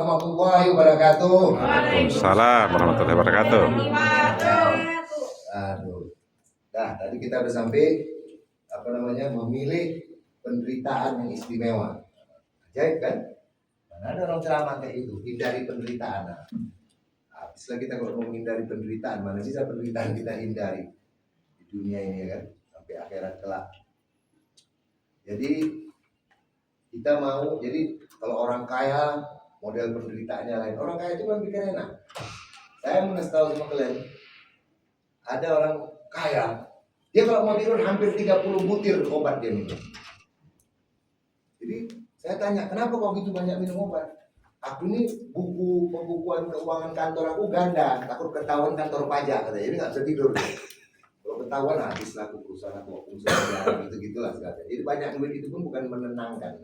warahmatullahi wabarakatuh. Waalaikumsalam warahmatullahi wabarakatuh. Aduh. Nah, tadi kita udah sampai memilih penderitaan yang istimewa. Ajaib kan? Mana ada orang ceramah kayak itu, hindari penderitaan. Nah, setelah kita kalau mau menghindari penderitaan, mana sisa penderitaan kita hindari di dunia ini ya kan, sampai akhirat kelak. Jadi kita mau, jadi kalau orang kaya model penderitaannya lain. Orang kaya itu kan pikir enak. Saya mau ngasih tahu sama kalian, ada orang kaya, dia kalau mau tidur hampir 30 butir obat dia minum. Jadi saya tanya, kenapa kok gitu banyak minum obat? Aku ini buku pembukuan keuangan kantor aku ganda, takut ketahuan kantor pajak katanya. Jadi nggak bisa tidur. Kalau ketahuan habis laku perusahaan aku gitu-gitulah sekalian. Jadi banyak duit itu pun bukan menenangkan.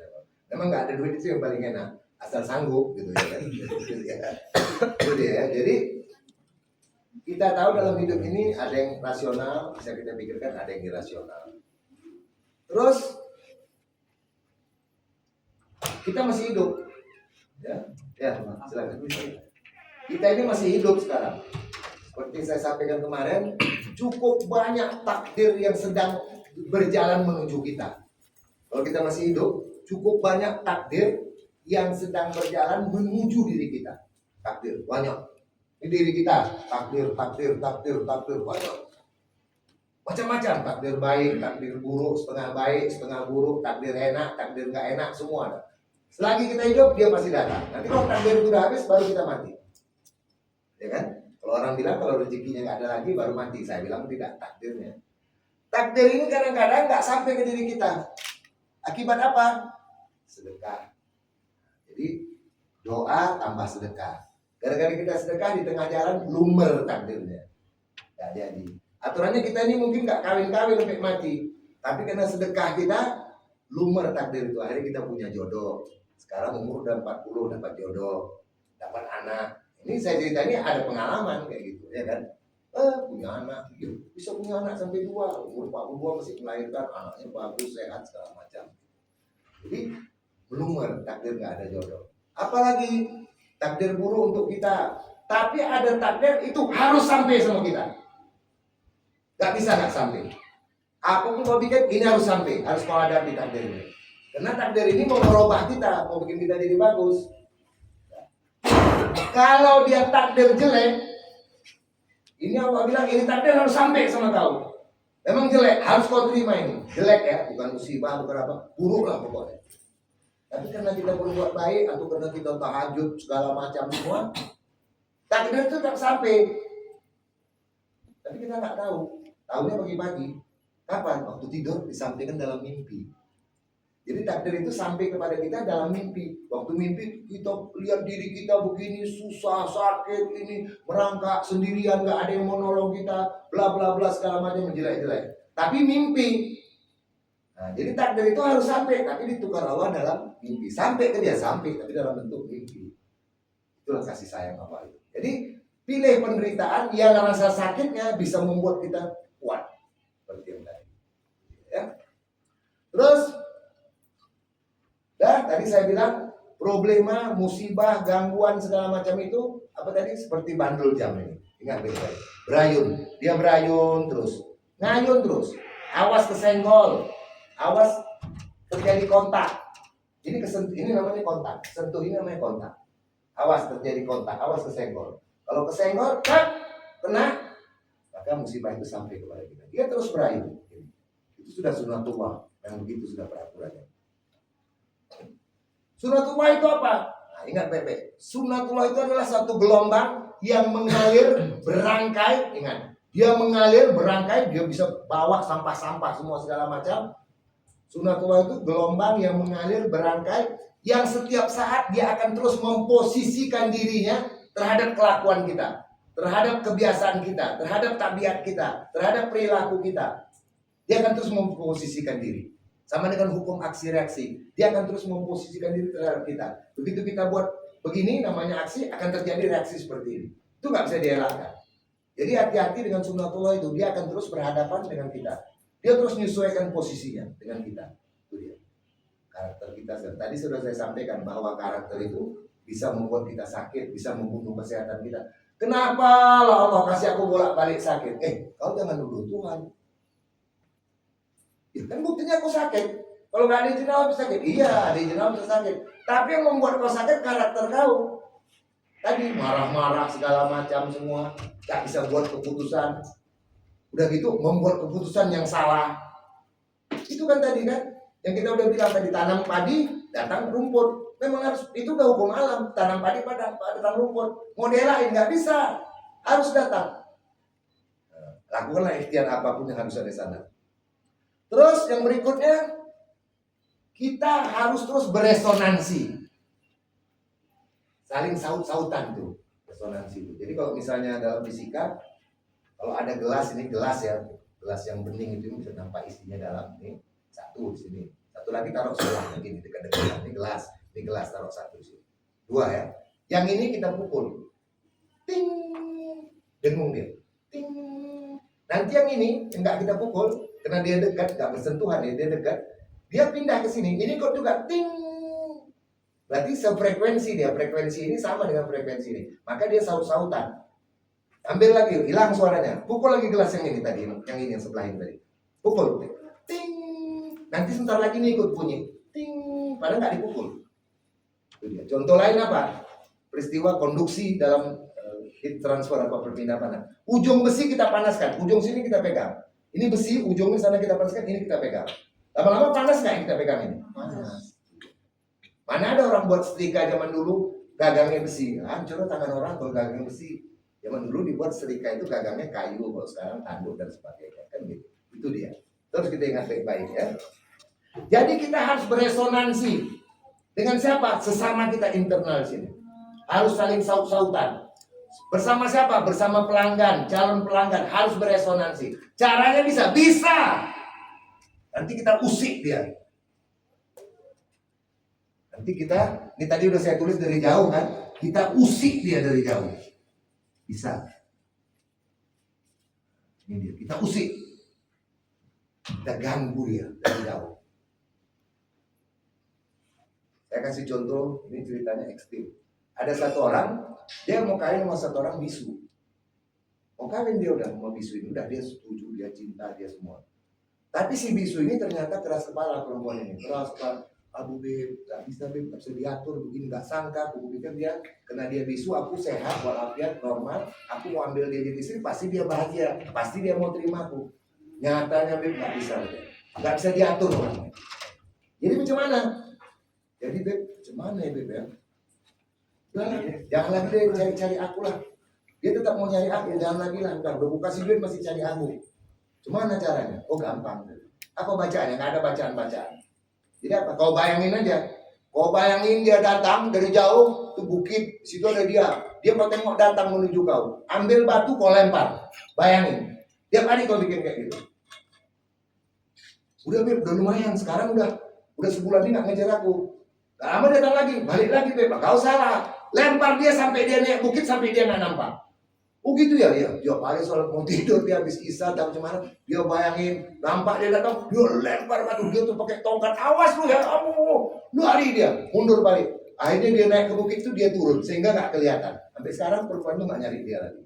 Memang nggak ada duit itu yang paling enak, asal sanggup gitu ya kan. Itu dia ya. Jadi kita tahu dalam hidup ini ada yang rasional, bisa kita pikirkan, ada yang irasional. Terus kita masih hidup. Ya, silakan. Kita ini masih hidup sekarang. Seperti saya sampaikan kemarin, cukup banyak takdir yang sedang berjalan menuju kita. Kalau kita masih hidup, cukup banyak takdir yang sedang berjalan menuju diri kita. Takdir banyak. Di diri kita, takdir banyak. Macam-macam, takdir baik, takdir buruk, setengah baik, setengah buruk, takdir enak, takdir nggak enak, semua ada. Selagi kita hidup, dia pasti datang. Nanti kalau takdir itu udah habis, baru kita mati. Ya kan? Kalau orang bilang kalau rezekinya nggak ada lagi, baru mati. Saya bilang tidak, takdirnya. Takdir ini kadang-kadang nggak sampai ke diri kita. Akibat apa? Sedekah. Jadi doa tambah sedekah. Gara-gara kita sedekah di tengah jalan, lumer takdirnya. Nggak jadi. Aturannya kita ini mungkin nggak kawin-kawin sampai mati. Tapi karena sedekah kita, lumer takdir itu. Akhirnya kita punya jodoh. Sekarang umur udah 40 dapat jodoh, dapat anak. Ini saya cerita ini ada pengalaman kayak gitu ya kan. Punya anak, bisa punya anak sampai 2, umur 42 masih melahirkan, anaknya bagus, sehat segala macam. Jadi lumer takdir nggak ada jodoh. Apalagi takdir buruk untuk kita. Tapi ada takdir itu harus sampai sama kita. Gak bisa nggak sampai. Apapun mau bikin ini harus sampai, harus menghadapi takdir ini. Karena takdir ini mau merubah kita, mau bikin kita jadi bagus. Kalau dia takdir jelek, ini Allah bilang ini takdir harus sampai sama kau. Memang jelek, harus kau terima ini. Jelek ya, bukan musibah, bukan apa, buruk lah pokoknya. Tapi karena kita berbuat baik atau karena kita tahajud segala macam semua, takdir itu tak sampai. Tapi kita nggak tahu. Tahunya pagi-pagi. Kapan? Waktu tidur disampaikan dalam mimpi. Jadi takdir itu sampai kepada kita dalam mimpi. Waktu mimpi kita lihat diri kita begini susah, sakit, ini merangkak sendirian, nggak ada yang mau nolong kita, bla bla bla segala macam jelek-jelek. Tapi mimpi. Nah, jadi takdir itu harus sampai, tapi ditukar Allah dalam mimpi. Sampai ke dia sampai, tapi dalam bentuk mimpi. Itulah kasih sayang Allah itu. Jadi pilih penderitaan yang rasa sakitnya bisa membuat kita kuat. Seperti yang tadi. Ya. Terus tadi saya bilang problema, musibah, gangguan segala macam itu apa tadi seperti bandul jam ini. Ingat baik-baik. Berayun, dia berayun terus, ngayun terus. Awas kesenggol, awas terjadi kontak. Ini ini namanya kontak. Sentuh ini namanya kontak. Awas terjadi kontak, awas kesenggol. Kalau kesenggol, kena, maka musibah itu sampai kepada kita. Dia terus berayun. Itu sudah sunatullah, yang begitu sudah peraturannya. Sunatullah itu apa? Nah, ingat Pepe. Sunatullah itu adalah satu gelombang yang mengalir berangkai. Ingat, dia mengalir berangkai, dia bisa bawa sampah-sampah semua segala macam. Sunatullah itu gelombang yang mengalir berangkai, yang setiap saat dia akan terus memposisikan dirinya terhadap kelakuan kita, terhadap kebiasaan kita, terhadap tabiat kita, terhadap perilaku kita. Dia akan terus memposisikan diri. Sama dengan hukum aksi reaksi, dia akan terus memposisikan diri terhadap kita. Begitu kita buat begini namanya aksi, akan terjadi reaksi seperti ini. Itu nggak bisa dielakkan. Jadi hati-hati dengan sunatullah itu, dia akan terus berhadapan dengan kita. Dia terus menyesuaikan posisinya dengan kita. Itu dia. Karakter kita. Tadi sudah saya sampaikan bahwa karakter itu bisa membuat kita sakit, bisa membunuh kesehatan kita. Kenapa lah Allah kasih aku bolak-balik sakit? Kau jangan nuduh Tuhan. Ya kan buktinya aku sakit. Kalau nggak diizinin Allah bisa sakit. Iya, diizinin Allah bisa sakit. Tapi yang membuat kau sakit karakter kau. Tadi marah-marah segala macam semua, nggak bisa buat keputusan. Udah gitu membuat keputusan yang salah. Itu kan tadi kan, yang kita udah bilang tadi, tanam padi, datang rumput. Memang harus, itu udah hukum alam. Tanam padi pada datang rumput. Modelain nggak bisa, harus datang. Lakukanlah ikhtiar apapun yang harus ada di sana. Terus yang berikutnya, kita harus terus beresonansi. Saling saut-sautan tuh, resonansi itu. Jadi kalau misalnya dalam fisika, kalau ada gelas, ini gelas ya, gelas yang bening itu bisa nampak isinya dalam. Ini satu di sini, satu lagi taruh sebelah begini dekat-dekat. Ini gelas taruh satu sini. Dua ya. Yang ini kita pukul, ting, dengung dia, ting. Nanti yang ini yang nggak kita pukul, karena dia dekat, nggak bersentuhan ya, dia dekat, dia pindah ke sini. Ini kok juga ting. Berarti sefrekuensi dia, frekuensi ini sama dengan frekuensi ini. Maka dia saut-sautan. Ambil lagi, hilang suaranya. Pukul lagi gelas yang ini tadi, yang ini yang sebelah ini tadi. Pukul, ting. Nanti sebentar lagi nih ikut bunyi, ting. Padahal nggak dipukul. Itu dia. Contoh lain apa? Peristiwa konduksi dalam heat transfer atau perpindahan panas. Ujung besi kita panaskan, ujung sini kita pegang. Ini besi, ujungnya sana kita panaskan, ini kita pegang. Lama-lama panas nggak yang kita pegang ini? Panas. Mana ada orang buat setrika zaman dulu gagangnya besi? Hancur tangan orang kalau gagangnya besi. Zaman dulu dibuat setrika itu gagangnya kayu, kalau sekarang tanduk dan sebagainya kan gitu. Itu dia. Terus kita ingat baik-baik ya. Jadi kita harus beresonansi dengan siapa? Sesama kita internal sini. Harus saling saut-sautan. Bersama siapa? Bersama pelanggan, calon pelanggan harus beresonansi. Caranya bisa. Nanti kita usik dia. Nanti kita, ini tadi udah saya tulis dari jauh kan, kita usik dia dari jauh. Bisa. Ini dia, kita usik. Kita ganggu dia dari jauh. Saya kasih contoh, ini ceritanya ekstrim. Ada satu orang, dia mau kawin sama satu orang bisu. Mau kawin dia udah mau bisu ini, udah dia setuju, dia cinta, dia semua. Tapi si bisu ini ternyata keras kepala perempuan ini, keras kepala. Aduh beb, gak bisa beb, gak bisa diatur begini, gak sangka. Aku pikir dia, karena dia bisu, aku sehat, walafiat, normal. Aku mau ambil dia jadi istri, pasti dia bahagia, pasti dia mau terima aku. Nyatanya beb, gak bisa diatur orangnya. Jadi macam mana? Jadi beb, macam mana ya beb ya? Jangan lagi deh cari-cari aku lah. Dia tetap mau nyari aku, jangan lagi lah. Udah kasih duit masih cari aku. Gimana caranya? Oh gampang. Apa bacaannya? Nggak ada bacaan-bacaan. Jadi apa? Kau bayangin aja. Kau bayangin dia datang dari jauh ke bukit, situ ada dia. Dia mau tengok datang menuju kau. Ambil batu kau lempar. Bayangin. Tiap hari kau bikin kayak gitu. Udah beb, udah lumayan. Sekarang udah sebulan ini nggak ngejar aku. Gak lama datang lagi, balik lagi beb. Kau salah. Lempar dia sampai dia naik bukit sampai dia nggak nampak. Oh gitu ya, ya. Dia hari sholat mau tidur, dia habis isya atau macam mana. Dia bayangin, nampak dia datang, dia lempar batu, dia tuh pakai tongkat. Awas lu ya, kamu. Lu lari dia, mundur balik. Akhirnya dia naik ke bukit itu dia turun sehingga nggak kelihatan. Sampai sekarang perempuan itu nggak nyari dia lagi.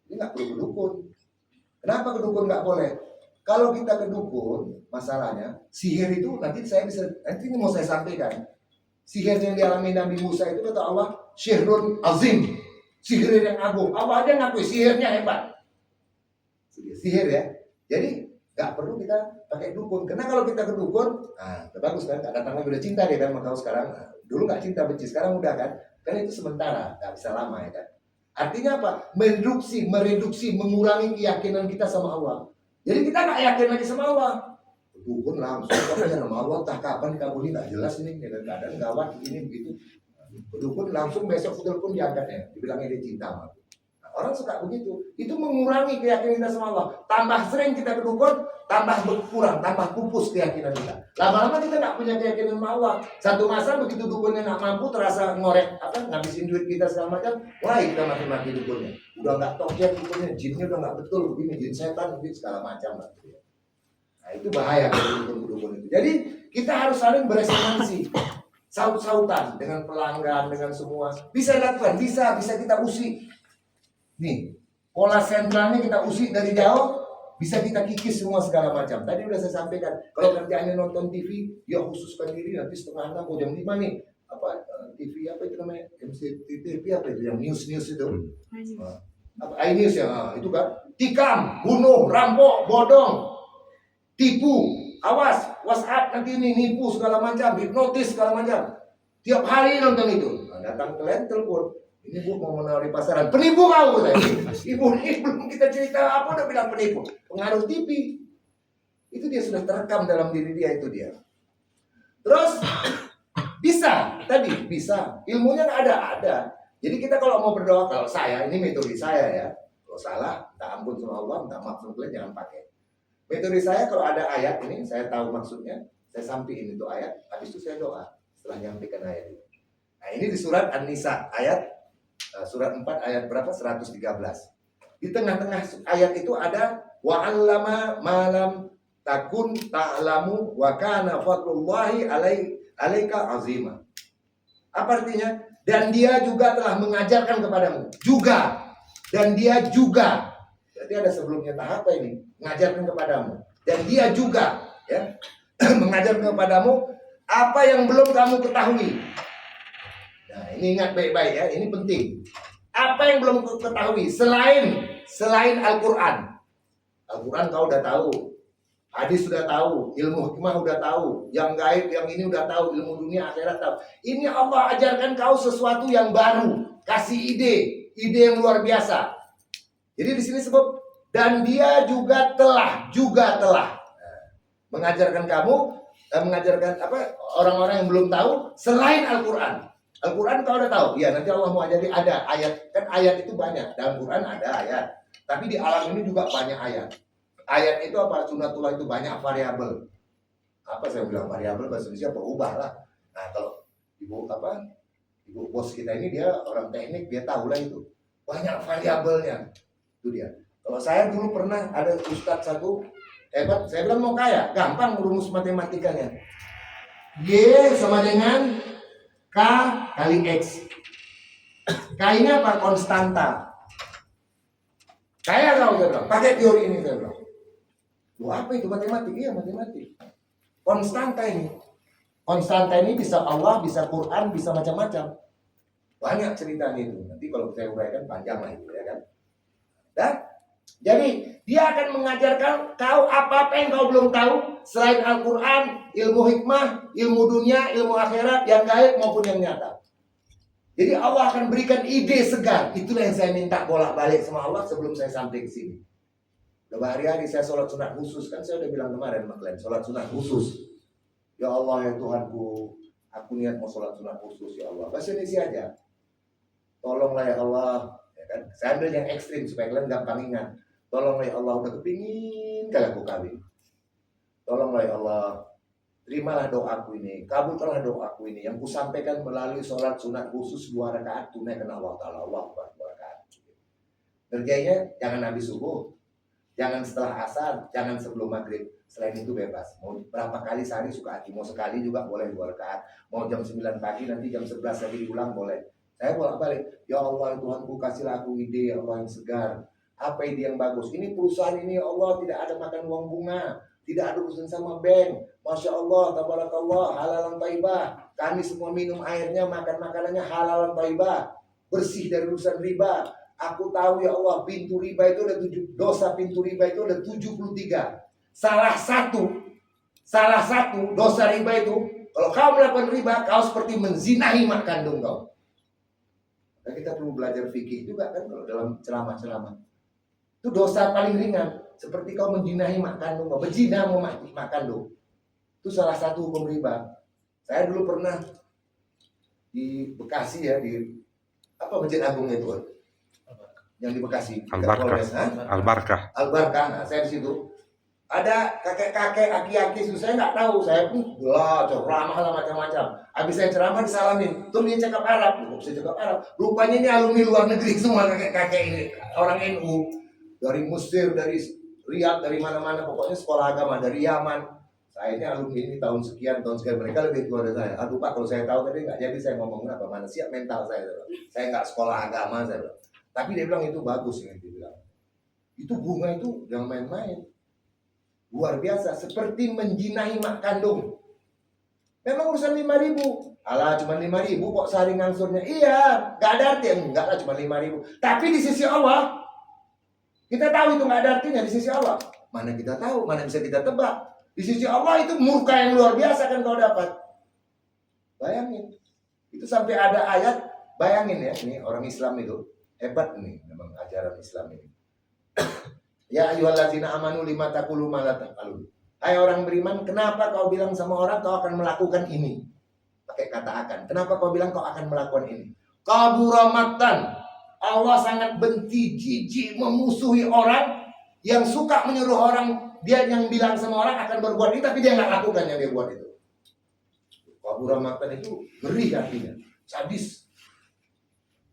Dia nggak perlu ke dukun. Kenapa ke dukun nggak boleh? Kalau kita ke dukun, masalahnya sihir itu nanti ini mau saya sampaikan. Sihir yang dialami Nabi Musa itu kata Allah, syihrun azim, sihir yang agung. Allah aja ngakui sihirnya hebat. Sihir ya. Jadi nggak perlu kita pakai dukun. Karena kalau kita ke dukun, bagus kan, nggak datang lagi udah cinta dia kan sama kau sekarang. Dulu nggak cinta benci, sekarang udah kan. Kan itu sementara, nggak bisa lama ya kan. Artinya apa? Mereduksi, mengurangi keyakinan kita sama Allah. Jadi kita nggak yakin lagi sama Allah. Dukun langsung katanya nama Allah, tak kapan dikabuli nggak jelas ini, keadaan gawat ini begitu. Dukun langsung besok telepon diangkatnya, dibilangnya dia cinta sama aku. Nah, orang suka begitu. Itu mengurangi keyakinan kita sama Allah. Tambah sering kita ke dukun, tambah berkurang, tambah pupus keyakinan kita. Lama-lama kita nggak punya keyakinan sama Allah. Satu masa begitu dukunnya nggak mampu, terasa ngorek ngabisin duit kita segala macam, mulai kita mati-mati dukunnya. Udah nggak toket dukunnya, jinnya udah nggak betul begini, jin setan, begini segala macam lah. Nah itu bahaya kalau dukun-dukun itu. Jadi kita harus saling beresonansi. saut-sautan dengan pelanggan, dengan semua. Bisa dilakukan, bisa kita usik. Nih, pola sentralnya kita usik dari jauh, bisa kita kikis semua segala macam. Tadi udah saya sampaikan, kalau kerjaannya nonton TV, ya khususkan diri nanti setengah 6 atau jam 5 nih. TV apa itu namanya? MCTV apa itu yang news itu? Apa iNews ya, itu kan. Tikam, bunuh, rampok, bodong, tipu. Awas, WhatsApp nanti ini nipu segala macam, hipnotis segala macam. Tiap hari nonton itu. Nah, datang klien telepon, ini Bu mau menawari pasaran. Penipu kau katanya. Ibu ini belum kita cerita apa udah bilang penipu. Pengaruh TV. Itu dia sudah terekam dalam diri dia itu dia. Terus bisa, tadi bisa. Ilmunya ada. Jadi kita kalau mau berdoa, kalau saya ini metode saya ya. Kalau salah, minta ampun sama Allah, minta maaf sama klien, jangan pakai. Metode saya kalau ada ayat ini, saya tahu maksudnya, saya sampein itu ayat, habis itu saya doa setelah nyampaikan ayat itu. Nah ini di surat An-Nisa, surat 4 ayat berapa? 113. Di tengah-tengah ayat itu ada wa'allama malam takun ta'lamu wa kana fadlullahi alaika azima. Apa artinya? Dan dia juga telah mengajarkan kepadamu. Juga. Dan dia juga. Berarti ada sebelumnya tahap ini. Mengajarkan kepadamu. Dan dia juga. Ya, mengajarkan kepadamu apa yang belum kamu ketahui. Nah ini ingat baik-baik ya. Ini penting. Apa yang belum kamu ketahui. Selain Al-Quran. Al-Quran kau udah tahu. Hadis sudah tahu, ilmu hikmah udah tahu, yang gaib, yang ini udah tahu, ilmu dunia akhirat tahu. Ini Allah ajarkan kau sesuatu yang baru, kasih ide yang luar biasa. Jadi di sini sebut dan dia juga telah mengajarkan kamu, mengajarkan apa orang-orang yang belum tahu selain Al-Quran. Al-Quran kau udah tahu, ya nanti Allah mau ajari ada ayat, kan ayat itu banyak dalam Quran ada ayat, tapi di alam ini juga banyak ayat. Ayat itu apa? Sunatullah itu banyak variabel. Apa saya bilang variabel bahasa Indonesia berubah lah. Nah kalau ibu bos kita ini dia orang teknik, dia tahu lah itu banyak variabelnya. Itu dia. Kalau saya dulu pernah ada ustadz satu hebat, saya bilang mau kaya, gampang merumus matematikanya. Y sama dengan K kali X. K ini apa? Konstanta. Kaya kau, saya bilang. Pakai teori ini, saya bilang. Apa itu matematik? Iya matematik. Konstanta ini bisa Allah, bisa Quran, bisa macam-macam. Banyak ceritanya itu. Nanti kalau saya uraikan panjang lah itu ya kan. Dan jadi dia akan mengajarkan kau apa yang kau belum tahu selain Al-Quran, ilmu hikmah, ilmu dunia, ilmu akhirat, yang gaib maupun yang nyata. Jadi Allah akan berikan ide segar. Itulah yang saya minta bolak-balik sama Allah sebelum saya sampai ke sini. Berhari-hari saya sholat sunat khusus. Kan saya udah bilang kemarin sama kalian, sholat sunat khusus. Ya Allah ya Tuhanku, aku niat mau sholat sunat khusus ya Allah. Bahasa Indonesia aja. Tolonglah ya Allah. Ya kan? Saya ambil yang ekstrim supaya kalian gampang ingat. Tolonglah ya Allah, udah kepingin kali aku kawin. Tolonglah ya Allah, terimalah doaku ini, kabulkanlah doaku ini yang kusampaikan melalui sholat sunat khusus 2 rakaat tunaikan Allah Ta'ala. Allah 2 rakaat. Kerjanya jangan habis subuh, jangan setelah asar, jangan sebelum maghrib. Selain itu bebas. Mau berapa kali sehari suka hati. Mau sekali juga boleh 2 rakaat. Mau jam 9 pagi nanti jam 11 lagi diulang boleh. Saya bolak-balik. Ya Allah Tuhanku kasihlah aku ide ya Allah yang segar. Apa ide yang bagus? Ini perusahaan ini ya Allah tidak ada makan uang bunga. Tidak ada urusan sama bank. Masya Allah, tabarakallah, halalan taibah. Kami semua minum airnya, makan makanannya halalan taibah. Bersih dari urusan riba. Aku tahu ya Allah pintu riba itu ada 7, dosa pintu riba itu ada 73. Salah satu dosa riba itu, kalau kau melakukan riba, kau seperti menzinahi mak kandung kau. Nah, kita perlu belajar fikih juga kan kalau dalam ceramah-ceramah. Itu dosa paling ringan, seperti kau menzinahi mak kandung kau, berzina mau mak kandung. Itu salah satu hukum riba. Saya dulu pernah di Bekasi ya, di apa Masjid Agung itu kan? Yang di Bekasi. Al-Barkah. Nah, saya di situ. Ada kakek-kakek, aki-aki, saya nggak tahu. Saya pun ceramah lah macam-macam. Habis saya ceramah disalamin. Tuh dia cakap Arab. Saya cakap Arab. Rupanya ini alumni luar negeri semua kakek-kakek ini. Orang NU. Dari Mesir, dari Riyadh, dari mana-mana. Pokoknya sekolah agama. Dari Yaman. Saya ini alumni ini tahun sekian, mereka lebih tua dari saya. Aduh Pak, kalau saya tahu tadi nggak jadi saya ngomong apa, mana siap mental saya. Saya nggak sekolah agama saya. Tapi dia bilang itu bagus, ini dia bilang. Itu bunga itu jangan main-main. Luar biasa, seperti menjinahi mak kandung. Memang urusan 5.000. Alah cuma 5.000 kok sehari ngangsurnya. Iya, nggak ada arti. Enggak lah cuma 5.000. Tapi di sisi Allah, kita tahu itu nggak ada artinya di sisi Allah. Mana kita tahu, mana bisa kita tebak. Di sisi Allah itu murka yang luar biasa kan kau dapat. Bayangin. Itu sampai ada ayat, bayangin ya, ini orang Islam itu hebat nih memang ajaran Islam ini. Ya ayyuhallazina amanu lima taqulu ma la taf'alun. Hai orang beriman, kenapa kau bilang sama orang kau akan melakukan ini? Pakai kata akan. Kenapa kau bilang kau akan melakukan ini? Kabura maqtan. Allah sangat benci, jijik, memusuhi orang yang suka menyuruh orang, dia yang bilang sama orang akan berbuat ini tapi dia nggak lakukan yang dia buat itu. Kabura maqtan itu ngeri artinya, sadis,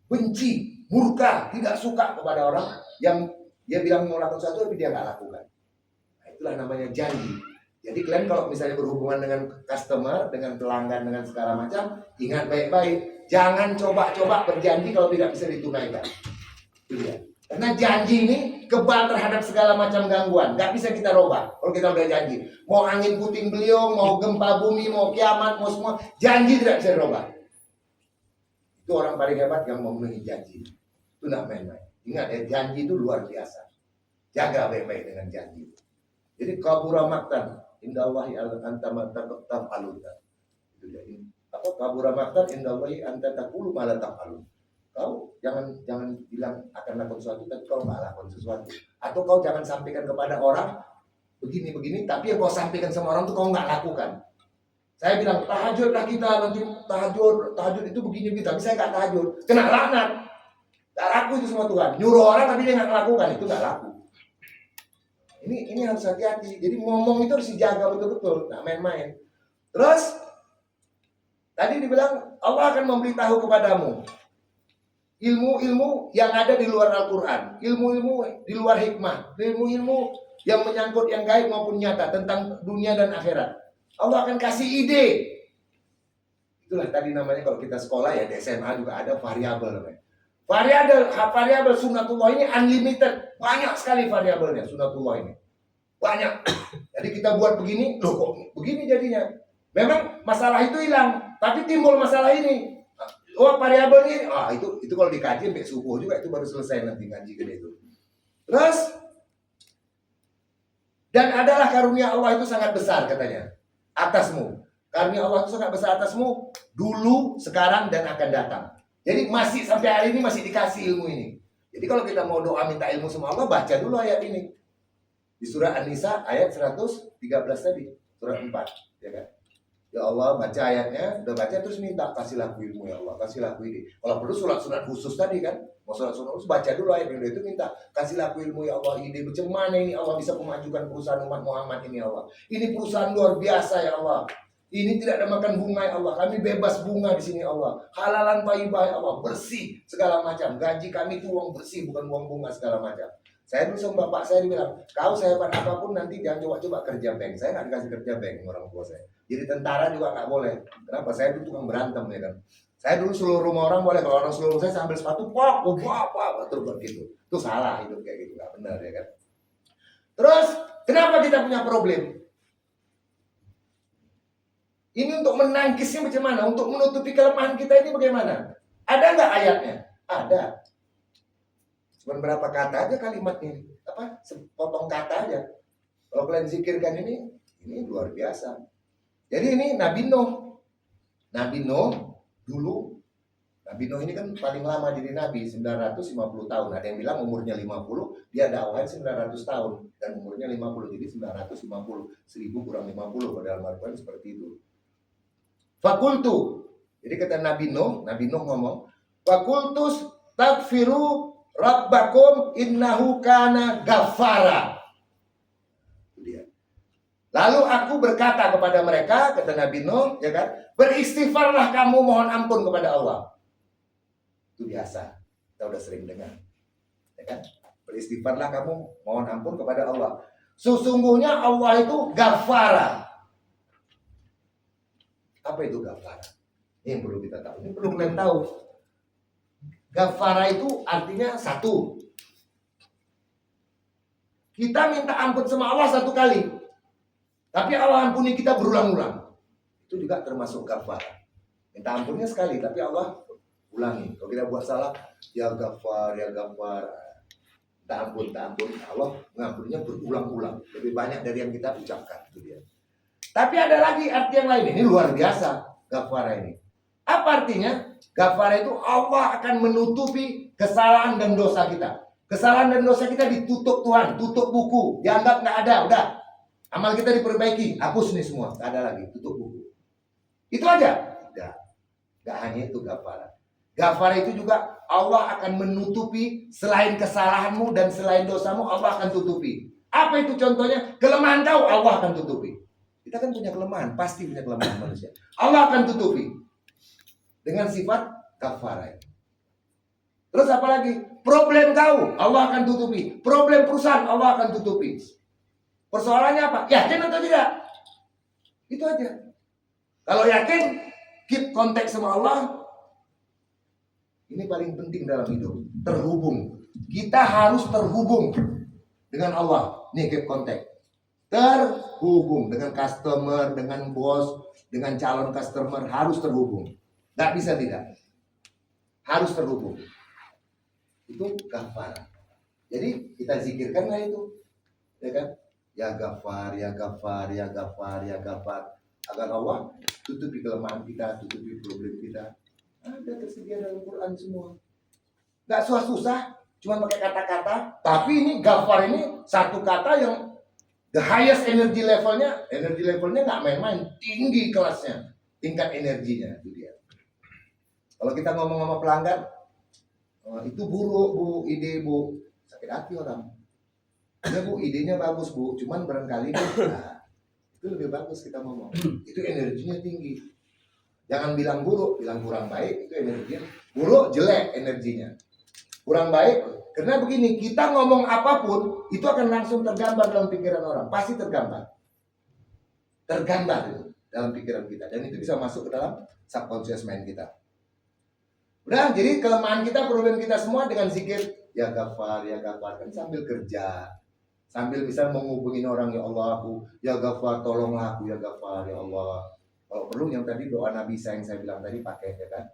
benci, murka, tidak suka kepada orang yang dia bilang mau lakukan sesuatu tapi dia nggak lakukan. Nah, itulah namanya janji. Jadi kalian kalau misalnya berhubungan dengan customer, dengan pelanggan, dengan segala macam, ingat baik-baik, jangan coba-coba berjanji kalau tidak bisa ditunaikan. Itu dia. Karena janji ini kebal terhadap segala macam gangguan, nggak bisa kita robah. Kalau kita udah janji, mau angin puting beliung, mau gempa bumi, mau kiamat, mau semua, janji tidak bisa dirubah. Itu orang paling hebat yang memenuhi janji. Itu nggak main-main. Ingat ya, janji itu luar biasa. Jaga baik-baik dengan janji. Jadi kabura maqtan indallahi anta taf'alun. Itu jadi apa kabura maqtan indallahi anta taqulu ma la taf'alun. Kau jangan bilang akan lakukan sesuatu tapi kau nggak lakukan sesuatu. Atau kau jangan sampaikan kepada orang begini tapi yang kau sampaikan sama orang tuh kau nggak lakukan. Saya bilang tahajudlah kita nanti tahajud itu begini tapi saya nggak tahajud, kena laknat. Nggak laku itu sama Tuhan. Nyuruh orang tapi dia nggak melakukan, itu nggak laku. Ini harus hati-hati. Jadi ngomong itu harus dijaga betul-betul, nggak main-main. Terus tadi dibilang Allah akan memberitahu kepadamu ilmu-ilmu yang ada di luar Al-Quran, ilmu-ilmu di luar hikmah, ilmu-ilmu yang menyangkut yang gaib maupun nyata tentang dunia dan akhirat. Allah akan kasih ide. Itulah tadi namanya kalau kita sekolah ya di SMA juga ada variabel namanya. Variabel sunatullah ini unlimited, banyak sekali variabelnya sunatullah ini, banyak. Jadi kita buat begini, loh kok begini jadinya. Memang masalah itu hilang, tapi timbul masalah ini. Oh variabel ini, itu kalau dikaji sampai subuh juga itu baru selesai nanti ngaji gede itu. Terus dan adalah karunia Allah itu sangat besar katanya atasmu. Karunia Allah itu sangat besar atasmu dulu, sekarang dan akan datang. Jadi masih sampai hari ini masih dikasih ilmu ini. Jadi kalau kita mau doa minta ilmu sama Allah, baca dulu ayat ini. Di surah An-Nisa ayat 113 tadi, surah 4, ya kan? Ya Allah, baca ayatnya, udah baca terus minta kasihlah aku ilmu ya Allah, kasihlah aku ini. Kalau perlu surat-surat khusus tadi kan, mau surat-surat khusus baca dulu ayat ini, itu minta kasihlah aku ilmu ya Allah, ide macam mana ini Allah bisa memajukan perusahaan umat Muhammad ini ya Allah. Ini perusahaan luar biasa ya Allah. Ini tidak ada makan bunga ya Allah. Kami bebas bunga di sini Allah. Halalan thayyibah ya Allah. Bersih segala macam. Gaji kami itu uang bersih bukan uang bunga segala macam. Saya dulu sama bapak saya bilang, kau sehebat apapun nanti jangan coba-coba kerja bank. Saya nggak dikasih kerja bank orang tua saya. Jadi tentara juga nggak boleh. Kenapa? Saya dulu tukang berantem ya kan. Saya dulu seluruh rumah orang boleh. Kalau orang seluruh saya sambil sepatu, terus begitu. Itu salah hidup kayak gitu. Nggak benar ya kan. Terus kenapa kita punya problem? Ini untuk menangkisnya bagaimana? Untuk menutupi kelemahan kita ini bagaimana? Ada nggak ayatnya? Ada. Cuma berapa kata aja kalimat ini. Apa? Sepotong kata aja. Kalau kalian zikirkan ini luar biasa. Jadi ini Nabi Nuh. Nabi Nuh dulu, Nabi Nuh ini kan paling lama jadi Nabi, 950 tahun. Ada yang bilang umurnya 50, dia dakwah 900 tahun. Dan umurnya 50, jadi 950. 1000 kurang 50, pada Al-Quran seperti itu. Fakultu, jadi kata Nabi Nuh ngomong, fakultus takfiru rabbakum innahu kana ghaffara. Lalu aku berkata kepada mereka, kata Nabi Nuh, ya kan, beristighfarlah kamu mohon ampun kepada Allah. Itu biasa, kita udah sering dengar, ya kan? Beristighfarlah kamu mohon ampun kepada Allah. Sesungguhnya Allah itu Ghaffara. Apa itu ghafara? Ini yang perlu kita tahu. Ini perlu kalian tahu. Ghafara itu artinya satu. Kita minta ampun sama Allah satu kali. Tapi Allah ampuni kita berulang-ulang. Itu juga termasuk ghafara. Minta ampunnya sekali, tapi Allah ulangi. Kalau kita buat salah, ya ghafar, ya ghafar. Tak ampun. Allah mengampuninya berulang-ulang. Lebih banyak dari yang kita ucapkan. Itu dia. Tapi ada lagi arti yang lain. Ini luar biasa ghafara ini. Apa artinya? Ghafara itu Allah akan menutupi kesalahan dan dosa kita. Kesalahan dan dosa kita ditutup Tuhan. Tutup buku. Dianggap nggak ada. Udah. Amal kita diperbaiki. Hapus nih semua. Nggak ada lagi. Tutup buku. Itu aja. Udah. Nggak hanya itu ghafara. Ghafara itu juga Allah akan menutupi selain kesalahanmu dan selain dosamu, Allah akan tutupi. Apa itu contohnya? Kelemahan kau, Allah akan tutupi. Kita kan punya kelemahan, pasti punya kelemahan manusia. Allah akan tutupi dengan sifat ghafara. Terus apa lagi? Problem kau, Allah akan tutupi. Problem perusahaan, Allah akan tutupi. Persoalannya apa? Yakin atau tidak? Itu aja. Kalau yakin, keep kontak sama Allah. Ini paling penting dalam hidup. Terhubung. Kita harus terhubung dengan Allah. Nih keep kontak. Terhubung dengan customer, dengan bos, dengan calon customer. Harus terhubung. Gak bisa tidak. Harus terhubung. Itu ghafar. Jadi kita zikirkanlah itu. Ya kan? Ya ghafar, ya ghafar, ya ghafar, ya ghafar. Agar Allah tutupi kelemahan kita, tutupi problem kita. Ada tersedia dalam Quran semua. Gak susah-susah, cuma pakai kata-kata. Tapi ini ghafar ini satu kata yang the highest energy levelnya gak main-main, tinggi kelasnya, tingkat energinya itu dia. Kalau kita ngomong sama pelanggan, itu buruk bu, ide bu, sakit hati orang. Ya bu, idenya bagus bu, cuman barangkali nah, itu lebih bagus kita ngomong. Itu energinya tinggi. Jangan bilang buruk, bilang kurang baik, itu energinya. Buruk, jelek energinya. Kurang baik, karena begini, kita ngomong apapun, itu akan langsung tergambar dalam pikiran orang. Pasti tergambar. Tergambar itu dalam pikiran kita. Dan itu bisa masuk ke dalam subconscious mind kita. Udah, jadi kelemahan kita, problem kita semua dengan zikir. Ya ghafar, kan sambil kerja. Sambil bisa menghubungi orang, ya Allah aku, ya ghafar, tolonglah aku, ya ghafar, ya Allah. Kalau perlu yang tadi doa Nabi yang saya bilang tadi pakai ya kan.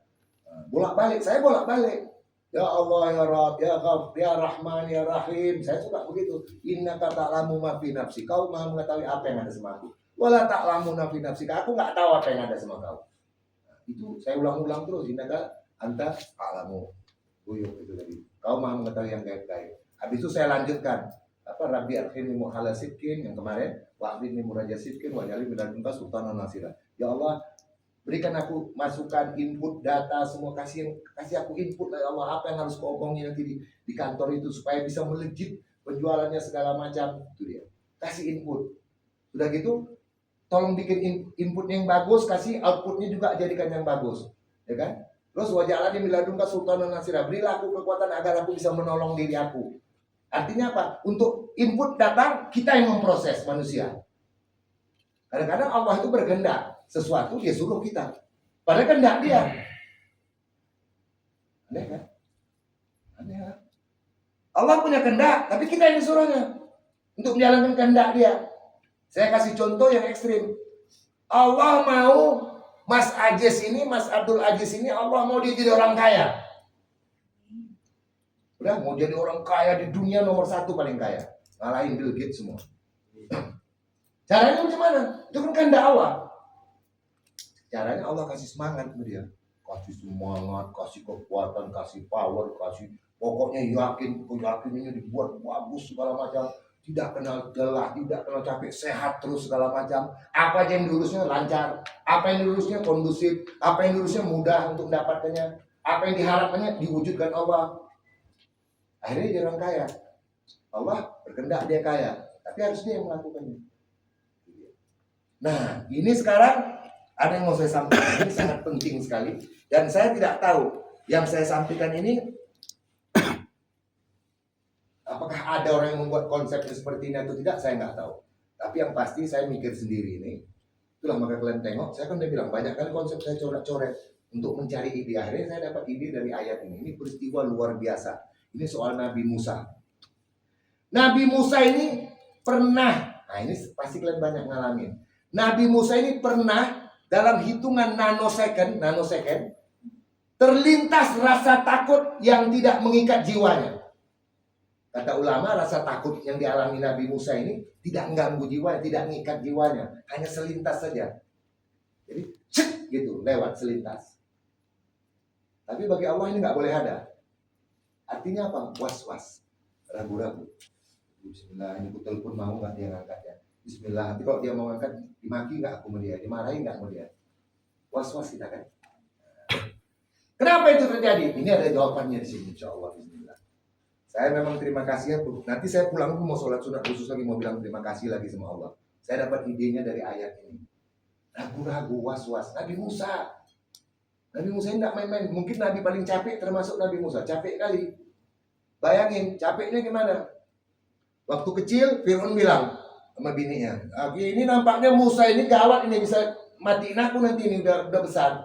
Bolak-balik, saya bolak-balik. Ya Allah ya Rabb, ya Ghafur, ya Rahman, ya Rahim. Saya suka begitu. Innaka ta'lamu ma fi nafsi. Kau Maha mengetahui apa yang ada sama aku. Wala ta'lamu ma fi nafsi. Aku enggak tahu apa yang ada sama kau. Itu saya ulang-ulang terus. Innaka anta ta'lamu. Buyuk itu tadi. Kau Maha mengetahui yang gaib-gaib. Habis itu saya lanjutkan. Rabbi arkhini muhala sidkin yang kemarin, wa'dini muraja sidkin wa jali minadunka sultanan nasira. Ya Allah, berikan aku masukan, input, data, semua kasih aku input ya Allah, apa yang harus kau omongin nanti di kantor itu supaya bisa melejit penjualannya segala macam. Itu dia. Kasih input. Sudah gitu, tolong bikin inputnya yang bagus, kasih outputnya juga jadikan yang bagus. Ya kan? Terus wajah Allah miladunka sultanan nasira. Berilah aku kekuatan agar aku bisa menolong diri aku. Artinya apa? Untuk input datang, kita yang memproses manusia. Kadang-kadang Allah itu berkehendak sesuatu, dia suruh kita. Padahal kehendak dia. Aneh kan? Aneh kan? Allah punya kehendak, tapi kita yang disuruhnya untuk menjalankan kehendak dia. Saya kasih contoh yang ekstrim. Allah mau Mas Abdul Aziz ini, Allah mau dia jadi orang kaya. Udah mau jadi orang kaya di dunia nomor 1 paling kaya. Ngalahin Bill Gates semua. Caranya macam mana? Itu kan kehendak Allah. Caranya Allah kasih semangat ke dia. Kasih semangat, kasih kekuatan, kasih power, kasih pokoknya yakin ini dibuat bagus segala macam. Tidak kenal lelah, tidak kenal capek, sehat terus segala macam. Apa aja yang diurusnya lancar, apa yang diurusnya kondusif, apa yang diurusnya mudah untuk mendapatkannya, apa yang diharapkannya diwujudkan Allah. Akhirnya dia orang kaya. Allah berkehendak dia kaya, tapi harus dia yang melakukannya. Nah, ini sekarang ada yang mau saya sampaikan, ini sangat penting sekali. Dan saya tidak tahu yang saya sampaikan ini apakah ada orang yang membuat konsep seperti ini atau tidak, saya nggak tahu. Tapi yang pasti saya mikir sendiri ini. Itulah maka kalian tengok, saya kan udah bilang banyak kali konsep saya coret-coret untuk mencari ide. Akhirnya saya dapat ide dari ayat ini. Ini peristiwa luar biasa. Ini soal Nabi Musa. Nabi Musa ini pernah, nah ini pasti kalian banyak ngalamin. Nabi Musa ini pernah dalam hitungan nanosecond, terlintas rasa takut yang tidak mengikat jiwanya. Kata ulama, rasa takut yang dialami Nabi Musa ini tidak mengganggu jiwanya, tidak mengikat jiwanya, hanya selintas saja. Jadi, cek gitu, lewat selintas. Tapi bagi Allah ini nggak boleh ada. Artinya apa? Was-was, ragu-ragu. Bismillah, ini ku telepon mau nggak dia ngangkat ya? Bismillah, nanti kalau dia mau ngangkat, dimaki nggak aku sama dia, dimarahin nggak sama dia? Was-was kita kan. Kenapa itu terjadi? Ini ada jawabannya di sini, insya Allah. Bismillah. Saya memang terima kasih ya. Nanti saya pulang mau sholat sunat khusus lagi, mau bilang terima kasih lagi sama Allah. Saya dapat idenya dari ayat ini. Ragu-ragu, was-was. Nabi Musa ini tidak main-main. Mungkin Nabi paling capek termasuk Nabi Musa. Capek kali. Bayangin, capeknya gimana? Waktu kecil, Fir'aun bilang sama bininya, ini nampaknya Musa ini gawat, ini bisa matiin aku nanti, ini udah besar.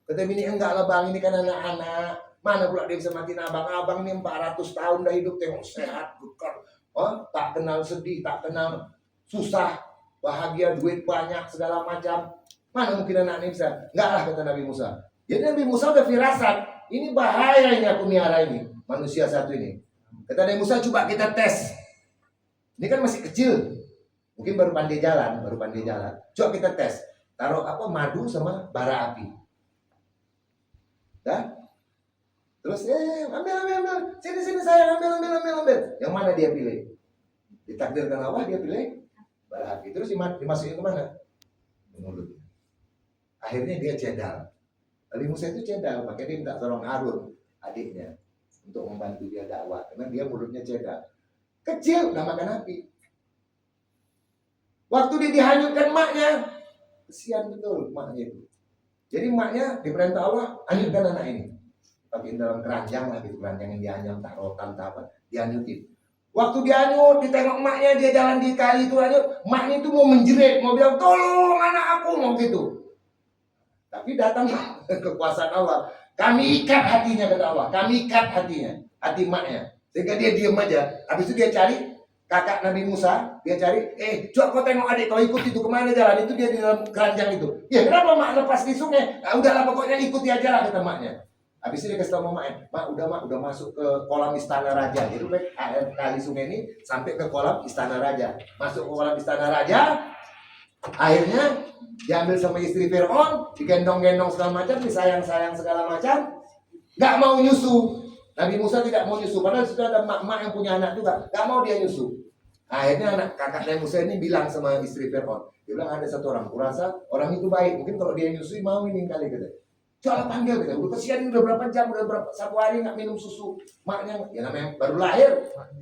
Kata bini, enggak lah bang, ini kan anak-anak. Mana pula dia bisa matiin abang? Abang ini 400 tahun dah hidup, tengok sehat, kekar. Oh, tak kenal sedih, tak kenal susah, bahagia, duit banyak, segala macam. Mana mungkin anak ini bisa? Enggak lah, kata Nabi Musa. Jadi Nabi Musa udah firasat, ini bahaya ini aku miara ini, manusia satu ini. Kata Nabi Musa, coba kita tes. Ini kan masih kecil, mungkin baru pandai jalan. Coba kita tes, taruh madu sama bara api. Dah? Terus ambil. Sini sayang, ambil. Yang mana dia pilih? Ditakdirkan Allah dia pilih bara api. Terus dimasukin ke mana? Ke mulut. Akhirnya dia cedal. Nabi Musa itu cedal, makanya dia minta tolong Harun, adiknya, untuk membantu dia dakwah. Karena dia mulutnya cedal. Kecil udah makan api. Waktu dia dihanyutkan maknya, kesian betul maknya itu. Jadi maknya diperintah Allah, hanyutkan anak ini. Pakai dalam keranjang lah gitu, keranjang yang dihanyut, tak rotan, tak apa, dihanyutin. Waktu dihanyut, ditengok maknya, dia jalan di kali itu hanyut, maknya itu mau menjerit, mau bilang, tolong anak aku, mau gitu. Tapi datang kekuasaan Allah. Kami ikat hatinya, kata Allah. Kami ikat hatinya, hati maknya. Sehingga dia diam aja. Habis itu dia cari kakak Nabi Musa, dia cari, coba kau tengok adik kau ikut itu kemana jalan, itu dia di dalam keranjang itu. Ya kenapa mak lepas di sungai? Nah, udahlah pokoknya ikuti aja lah, kata maknya. Habis itu dia kasih tahu maknya, mak udah masuk ke kolam istana raja. Jadi air kali sungai ini sampai ke kolam istana raja. Masuk ke kolam istana raja, akhirnya diambil sama istri Fir'aun, digendong-gendong segala macam, disayang-sayang segala macam, nggak mau nyusu. Nabi Musa tidak mau nyusu, padahal sudah ada mak-mak yang punya anak juga, nggak mau dia nyusu. Akhirnya anak kakak Nabi Musa ini bilang sama istri Fir'aun, dia bilang ada satu orang, kurasa orang itu baik, mungkin kalau dia nyusui mau ini kali kata. Coba panggil kita, udah kesian udah berapa jam, udah berapa satu hari nggak minum susu maknya, ya namanya baru lahir,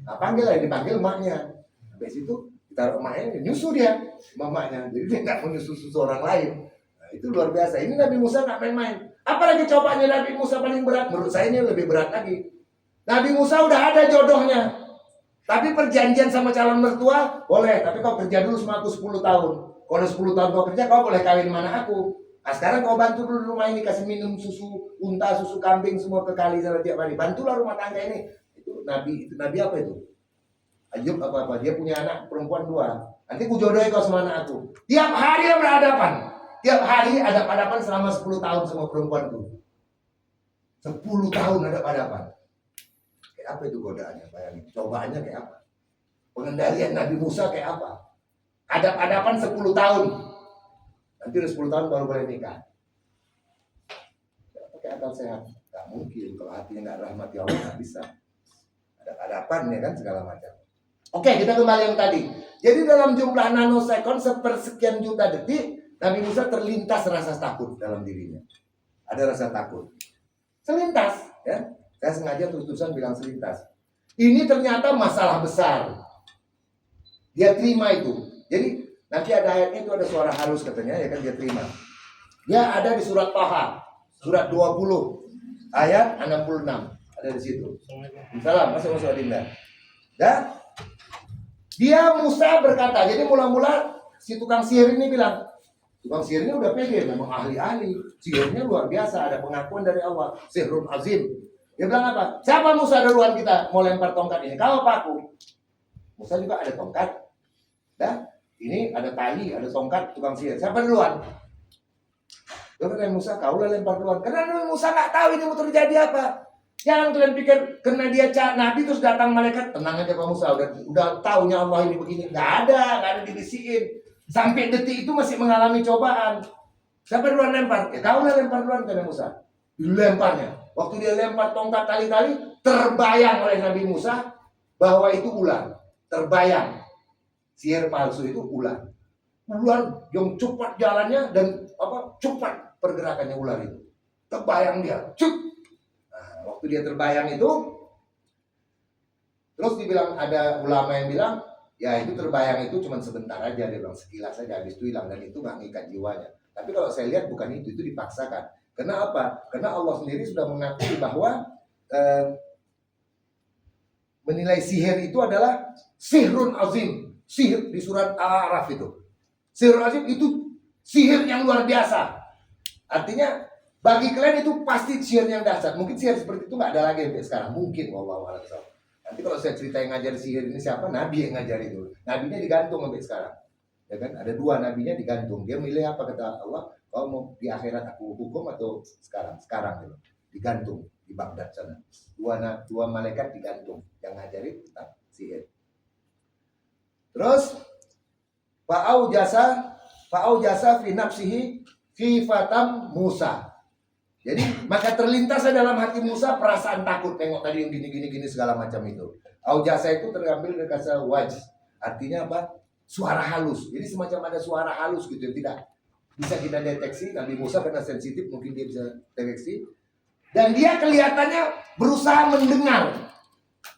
nah, panggil lah, dipanggil maknya. Habis itu kita maknya nyusu dia, mamanya, jadi dia nggak mau nyusu susu orang lain. Nah, itu luar biasa. Ini Nabi Musa nggak main-main. Apalagi cobaannya Nabi Musa paling berat, menurut saya ini lebih berat lagi. Nabi Musa udah ada jodohnya, tapi perjanjian sama calon mertua boleh, tapi kau kerja dulu sama aku 10 tahun. Kalau 10 tahun kau kerja, kau boleh kawin mana aku. Nah, sekarang kau bantu dulu rumah ini, kasih minum susu unta, susu kambing semua ke kali tiap hari. Bantulah rumah tangga ini. Itu Nabi apa itu? Ayub apa dia punya anak perempuan 2. Nanti ku jodohin kau sama anak aku. Tiap hari dia berhadapan. Tiap hari hadap-hadapan selama 10 tahun sama perempuanku. 10 tahun hadap-hadapan. Kayak apa itu godaannya? Bayangin. Cobaannya kayak apa? Pengendalian Nabi Musa kayak apa? Hadap-hadapan 10 tahun. Nanti udah 10 tahun baru boleh nikah. Pakai akal sehat. Gak mungkin. Kalau hatinya gak rahmati Allah gak bisa. Hadap-hadapan ya kan segala macam. Oke, kita kembali yang tadi. Jadi dalam jumlah nanosecond sepersekian juta detik, Nabi Musa terlintas rasa takut dalam dirinya. Ada rasa takut. Selintas, ya. Saya sengaja terus-terusan bilang selintas. Ini ternyata masalah besar. Dia terima itu. Jadi nanti ada ayatnya itu ada suara halus katanya, ya kan dia terima. Dia ada di surat Taha, surat 20, ayat 66. Ada di situ. Salam, masuk Adinda. Dan dia Musa berkata, jadi mula-mula si tukang sihir ini bilang, Tukang sihirnya udah pede, memang ahli-ahli. Sihirnya luar biasa, ada pengakuan dari Allah. Sihrun azim. Dia bilang apa? Siapa Musa duluan kita mau lempar tongkat ini? Kau apa aku? Musa juga ada tongkat. Dah, ini ada tali, ada tongkat, tukang sihir. Siapa duluan? Lalu kata Musa, kau lah lempar duluan. Karena Musa nggak tahu ini mau terjadi apa. Jangan kalian pikir karena dia nabi terus datang malaikat, tenang aja Pak Musa, udah taunya Allah ini begini. Nggak ada dibisikin. Sampai detik itu masih mengalami cobaan. Siapa duluan lempar? Ya kau lah lempar duluan, kata Musa. Lemparnya. Waktu dia lempar tongkat tali-tali, terbayang oleh Nabi Musa bahwa itu ular. Terbayang. Sihir palsu itu ular. Ular yang cepat jalannya dan cepat pergerakannya ular itu. Terbayang dia. Cuk. Waktu dia terbayang itu, terus dibilang ada ulama yang bilang, ya itu terbayang itu cuma sebentar aja, dia bilang sekilas saja, habis itu hilang dan itu nggak ngikat jiwanya. Tapi kalau saya lihat bukan itu dipaksakan. Karena apa? Karena Allah sendiri sudah mengakui bahwa menilai sihir itu adalah sihrun azim. Sihir di surat Al-A'raf itu. Sihrun azim itu sihir yang luar biasa. Artinya bagi kalian itu pasti sihir yang dahsyat. Mungkin sihir seperti itu nggak ada lagi sampai sekarang. Mungkin, wallahu a'lam. Nanti kalau saya cerita yang ngajar sihir ini siapa? Nabi yang ngajar itu. Nabinya digantung sampai sekarang. Ya kan? Ada 2 nabinya digantung. Dia milih apa kata Allah? Kau mau di akhirat aku hukum atau sekarang? Sekarang gitu. Digantung di Baghdad sana. 2 malaikat digantung yang ngajarin tentang sihir. Terus fa'au jasa fi nafsihi khifatam Musa. Jadi maka terlintas dalam hati Musa perasaan takut, tengok tadi yang gini segala macam itu. Aujasa itu terambil dari kata wajh, artinya apa? Suara halus. Jadi semacam ada suara halus gitu yang tidak bisa kita deteksi. Nabi Musa karena sensitif mungkin dia bisa deteksi. Dan dia kelihatannya berusaha mendengar.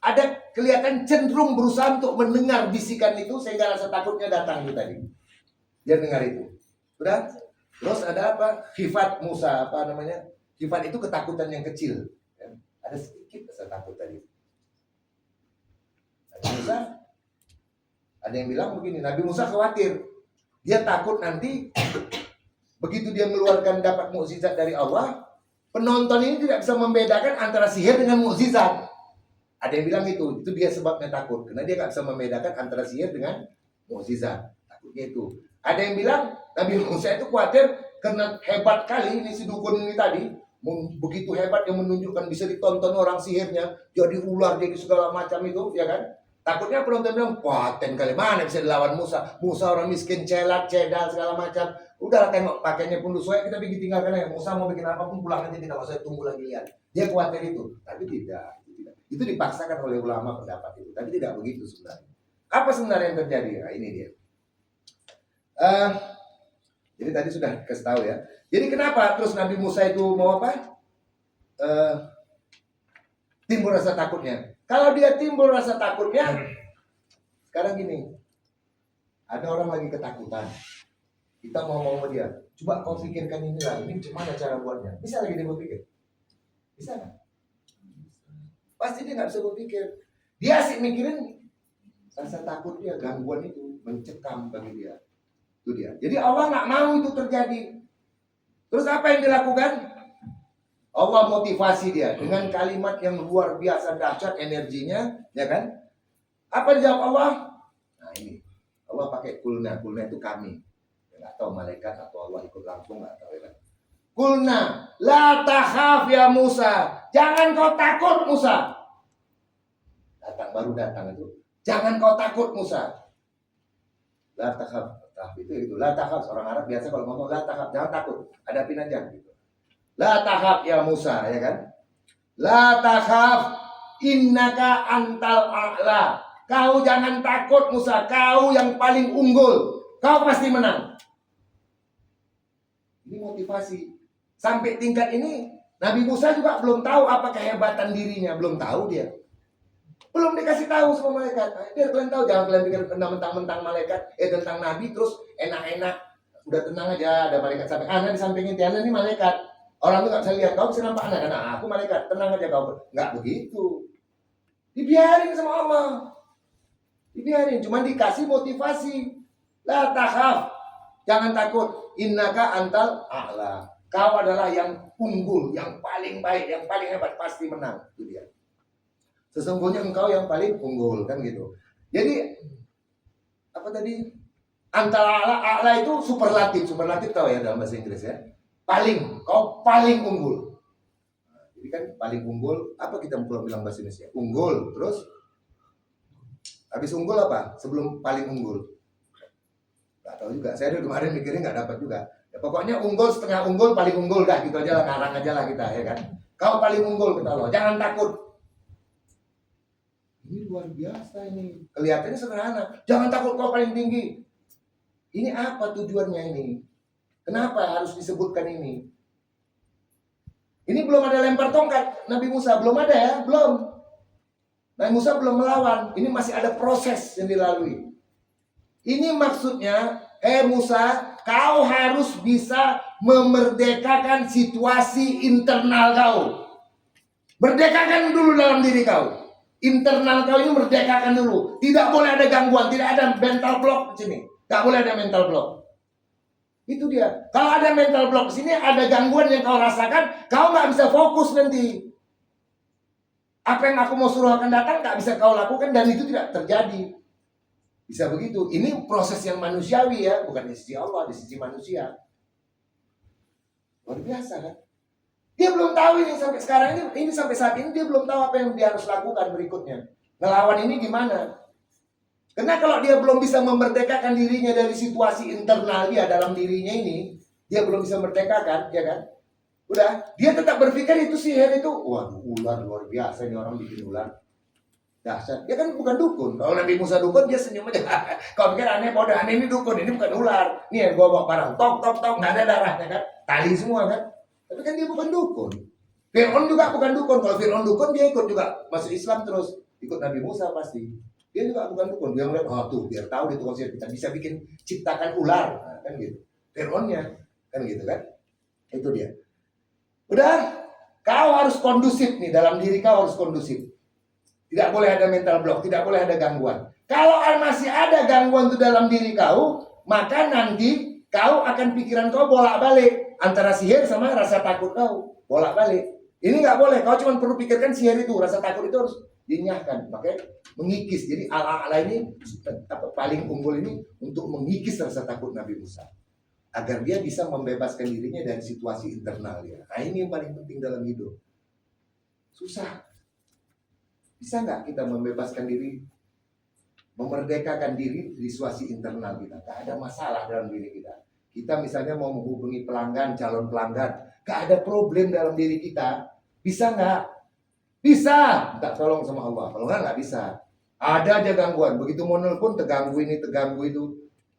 Ada kelihatan cenderung berusaha untuk mendengar bisikan itu sehingga rasa takutnya datang itu tadi. Dia dengar itu. Udah? Terus ada apa? Khifat Musa, apa namanya? Khifat itu ketakutan yang kecil. Ya. Ada sedikit rasa takut tadi. Nabi Musa, ada yang bilang begini, Nabi Musa khawatir. Dia takut nanti begitu dia mengeluarkan dapat mukjizat dari Allah, penonton ini tidak bisa membedakan antara sihir dengan mukjizat. Ada yang bilang itu dia sebabnya takut. Karena dia nggak bisa membedakan antara sihir dengan mukjizat. Takutnya itu. Ada yang bilang Nabi Musa itu khawatir karena hebat kali ini si dukun ini tadi, begitu hebat yang menunjukkan bisa ditonton orang sihirnya, jadi ular, jadi segala macam itu, ya kan? Takutnya penonton bilang, paten kali mana bisa dilawan Musa? Musa orang miskin, celat, cedal segala macam. Udahlah tengok pakainya pun lusuh, kita bikin tinggalkan aja. Musa mau bikin apapun pulang aja, tidak usah tunggu lagi lihat. Dia khawatir itu, tapi tidak. Itu dipaksakan oleh ulama pendapat itu, tapi tidak begitu sebenarnya. Apa sebenarnya yang terjadi? Nah, ini dia. Jadi tadi sudah kasih tahu ya. Jadi kenapa terus Nabi Musa itu mau apa? Timbul rasa takutnya. Kalau dia timbul rasa takutnya, sekarang gini, ada orang lagi ketakutan. Kita mau ngomong sama dia, coba kau pikirkan inilah, ini gimana cara buatnya? Bisa lagi dia berpikir? Bisa kan? Pasti dia nggak bisa berpikir. Dia asik mikirin rasa takut dia, gangguan itu mencekam bagi dia. Itu dia. Jadi Allah nggak mau itu terjadi. Terus apa yang dilakukan? Allah motivasi dia dengan kalimat yang luar biasa dahsyat energinya, ya kan? Apa dijawab Allah? Nah ini, Allah pakai kulna itu kami. Nggak tahu malaikat atau Allah ikut langsung, nggak tahu ya kan? Kulna, la takhaf ya Musa, jangan kau takut Musa. Baru datang itu, jangan kau takut Musa. La takhaf, itu la takhaf. Orang Arab biasa kalau ngomong la takhaf, jangan takut, hadapin aja gitu. La takhaf ya Musa, ya kan? La takhaf, innaka antal a'la. Kau jangan takut Musa, kau yang paling unggul. Kau pasti menang. Ini motivasi. Sampai tingkat ini Nabi Musa juga belum tahu apa kehebatan dirinya, belum tahu dia. Belum dikasih tahu sama malaikat. Biar kalian tahu, jangan kalian pikir mentang-mentang malaikat, tentang Nabi terus enak-enak. Udah tenang aja, ada malaikat sampai anak di sampingnya, Tiana ini malaikat. Orang itu gak bisa lihat, kau bisa nampak anak, karena aku malaikat, tenang aja kau. Nggak begitu. Dibiarin sama Allah. Dibiarin, cuma dikasih motivasi. La takhaf, Jangan takut. Innaka antal a'la. Kau adalah yang unggul, yang paling baik, yang paling hebat, pasti menang. Itu dia. Sesungguhnya engkau yang paling unggul, kan gitu. Jadi apa tadi? Antara a'la itu superlatif. Superlatif tahu ya dalam bahasa Inggris ya. Paling, kau paling unggul. Nah, jadi kan paling unggul, apa kita mau bilang bahasa Indonesia? Unggul, terus habis unggul apa? Sebelum paling unggul. Gak tahu juga. Saya dari kemarin mikirnya nggak dapat juga. Ya, pokoknya unggul, setengah unggul, paling unggul dah. Gitu aja lah, ngarang aja lah kita, ya kan. Kau paling unggul kata Allah. Jangan takut. Ini luar biasa ini. Kelihatannya sederhana. Jangan takut kau paling tinggi. Ini apa tujuannya ini? Kenapa harus disebutkan ini? Ini belum ada lempar tongkat Nabi Musa. Belum ada ya? Belum. Nabi Musa belum melawan. Ini masih ada proses yang dilalui. Ini maksudnya, Musa, kau harus bisa memerdekakan situasi internal kau. Merdekakan dulu dalam diri kau. Internal kau ini merdekakan dulu. Tidak boleh ada gangguan, tidak ada mental block di sini. Tidak boleh ada mental block. Itu dia. Kalau ada mental block di sini, ada gangguan yang kau rasakan, kau nggak bisa fokus nanti. Apa yang aku mau suruh akan datang nggak bisa kau lakukan dan itu tidak terjadi. Bisa begitu. Ini proses yang manusiawi ya, bukan di sisi Allah, di sisi manusia. Luar biasa kan? Dia belum tahu ini sampai sekarang ini sampai saat ini dia belum tahu apa yang dia harus lakukan berikutnya. Ngelawan ini gimana? Karena kalau dia belum bisa memerdekakan dirinya dari situasi internal dia dalam dirinya ini, dia belum bisa merdekakan, ya kan? Udah, dia tetap berpikir itu sihir itu, waduh, ular luar biasa ini orang bikin ular. Dahsyat. Dia kan bukan dukun. Kalau Nabi Musa dukun dia senyum aja. Kalau pikir aneh, bodoh, aneh ini dukun, ini bukan ular. Nih yang gua bawa barang, tok, nggak ada darahnya kan, tali semua kan. Tapi kan dia bukan dukun. Fir'aun juga bukan dukun. Kalau Fir'aun dukun dia ikut juga masuk Islam terus, ikut Nabi Musa pasti. Dia juga bukan dukun. Dia ngeliat, oh tuh biar tahu di tukang sihir kita bisa bikin ciptakan ular, nah, kan gitu. Fir'aunnya kan gitu kan. Itu dia. Udah, kau harus kondusif nih dalam diri kau harus kondusif. Tidak boleh ada mental block, tidak boleh ada gangguan. Kalau masih ada gangguan itu dalam diri kau, maka nanti kau akan pikiran kau bolak-balik antara sihir sama rasa takut kau, bolak-balik. Ini nggak boleh. Kau cuma perlu pikirkan sihir itu, rasa takut itu harus dinyahkan, makanya mengikis. Jadi ala-ala ini paling unggul ini untuk mengikis rasa takut Nabi Musa agar dia bisa membebaskan dirinya dari situasi internal dia. Nah ini yang paling penting dalam hidup. Susah. Bisa nggak kita membebaskan diri, memerdekakan diri di situasi internal kita? Gak ada masalah dalam diri kita. Kita misalnya mau menghubungi pelanggan, calon pelanggan, gak ada problem dalam diri kita. Bisa nggak? Bisa. Minta tolong sama Allah. Kalau nggak bisa. Ada aja gangguan. Begitu mau nelpon, terganggu ini, terganggu itu.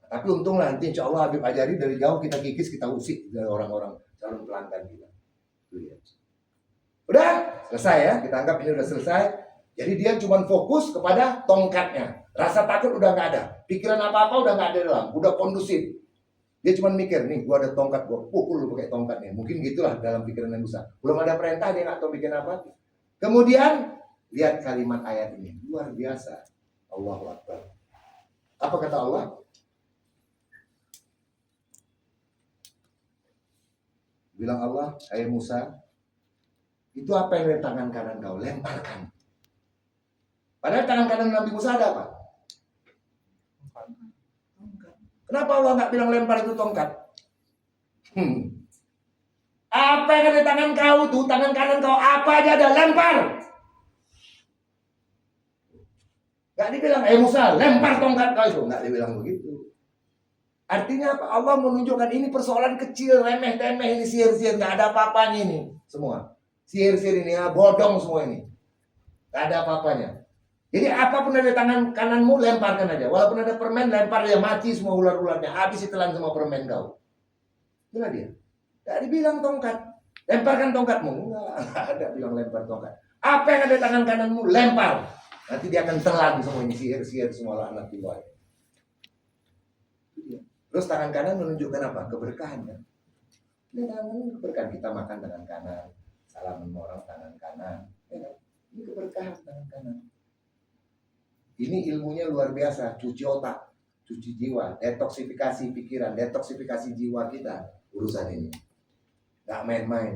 Tapi untunglah nanti insya Allah Habib ajari dari jauh kita kikis, kita usik dari orang-orang calon pelanggan kita. Udah selesai ya. Kita anggap ini udah selesai. Jadi dia cuma fokus kepada tongkatnya. Rasa takut udah nggak ada. Pikiran apa-apa udah nggak ada dalam. Udah kondusif. Dia cuma mikir, nih gua ada tongkat, gua pukul lu pakai tongkat nih. Mungkin gitulah dalam pikiran yang besar. Belum ada perintah, dia nggak tahu bikin apa. Kemudian lihat kalimat ayat ini. Luar biasa. Allahu Akbar. Apa kata Allah? Bilang Allah, hai Musa, itu apa yang di tangan kanan kau? Lemparkan. Padahal tangan kanan Nabi Musa ada apa? Kenapa Allah nggak bilang lempar itu tongkat? Apa yang ada di tangan kau tuh, tangan kanan kau apa aja ada, lempar. Nggak dibilang, Musa, lempar tongkat kau itu. Nggak dibilang begitu. Artinya apa? Allah menunjukkan ini persoalan kecil, remeh-temeh, ini sihir-sihir, nggak ada apa-apanya ini semua. Sihir-sihir ini ya, bodong semua ini. Nggak ada apa-apanya. Jadi apapun ada tangan kananmu, lemparkan aja. Walaupun ada permen, lempar ya, mati semua ular-ularnya. Habis ditelan semua permen kau. Itulah dia. Tidak dibilang tongkat. Lemparkan tongkatmu. Enggak ada bilang lempar tongkat. Apa yang ada tangan kananmu, lempar. Nanti dia akan telan semua ini, sihir-sihir semua anak di luar. Terus tangan kanan menunjukkan apa? Keberkahan kan? Ini tangan kanan keberkahan. Kita makan tangan kanan. Salam orang tangan kanan. Ya, ini keberkahan tangan kanan. Ini ilmunya luar biasa, cuci otak. cuci jiwa, detoksifikasi pikiran, detoksifikasi jiwa kita urusan ini. Nggak main-main.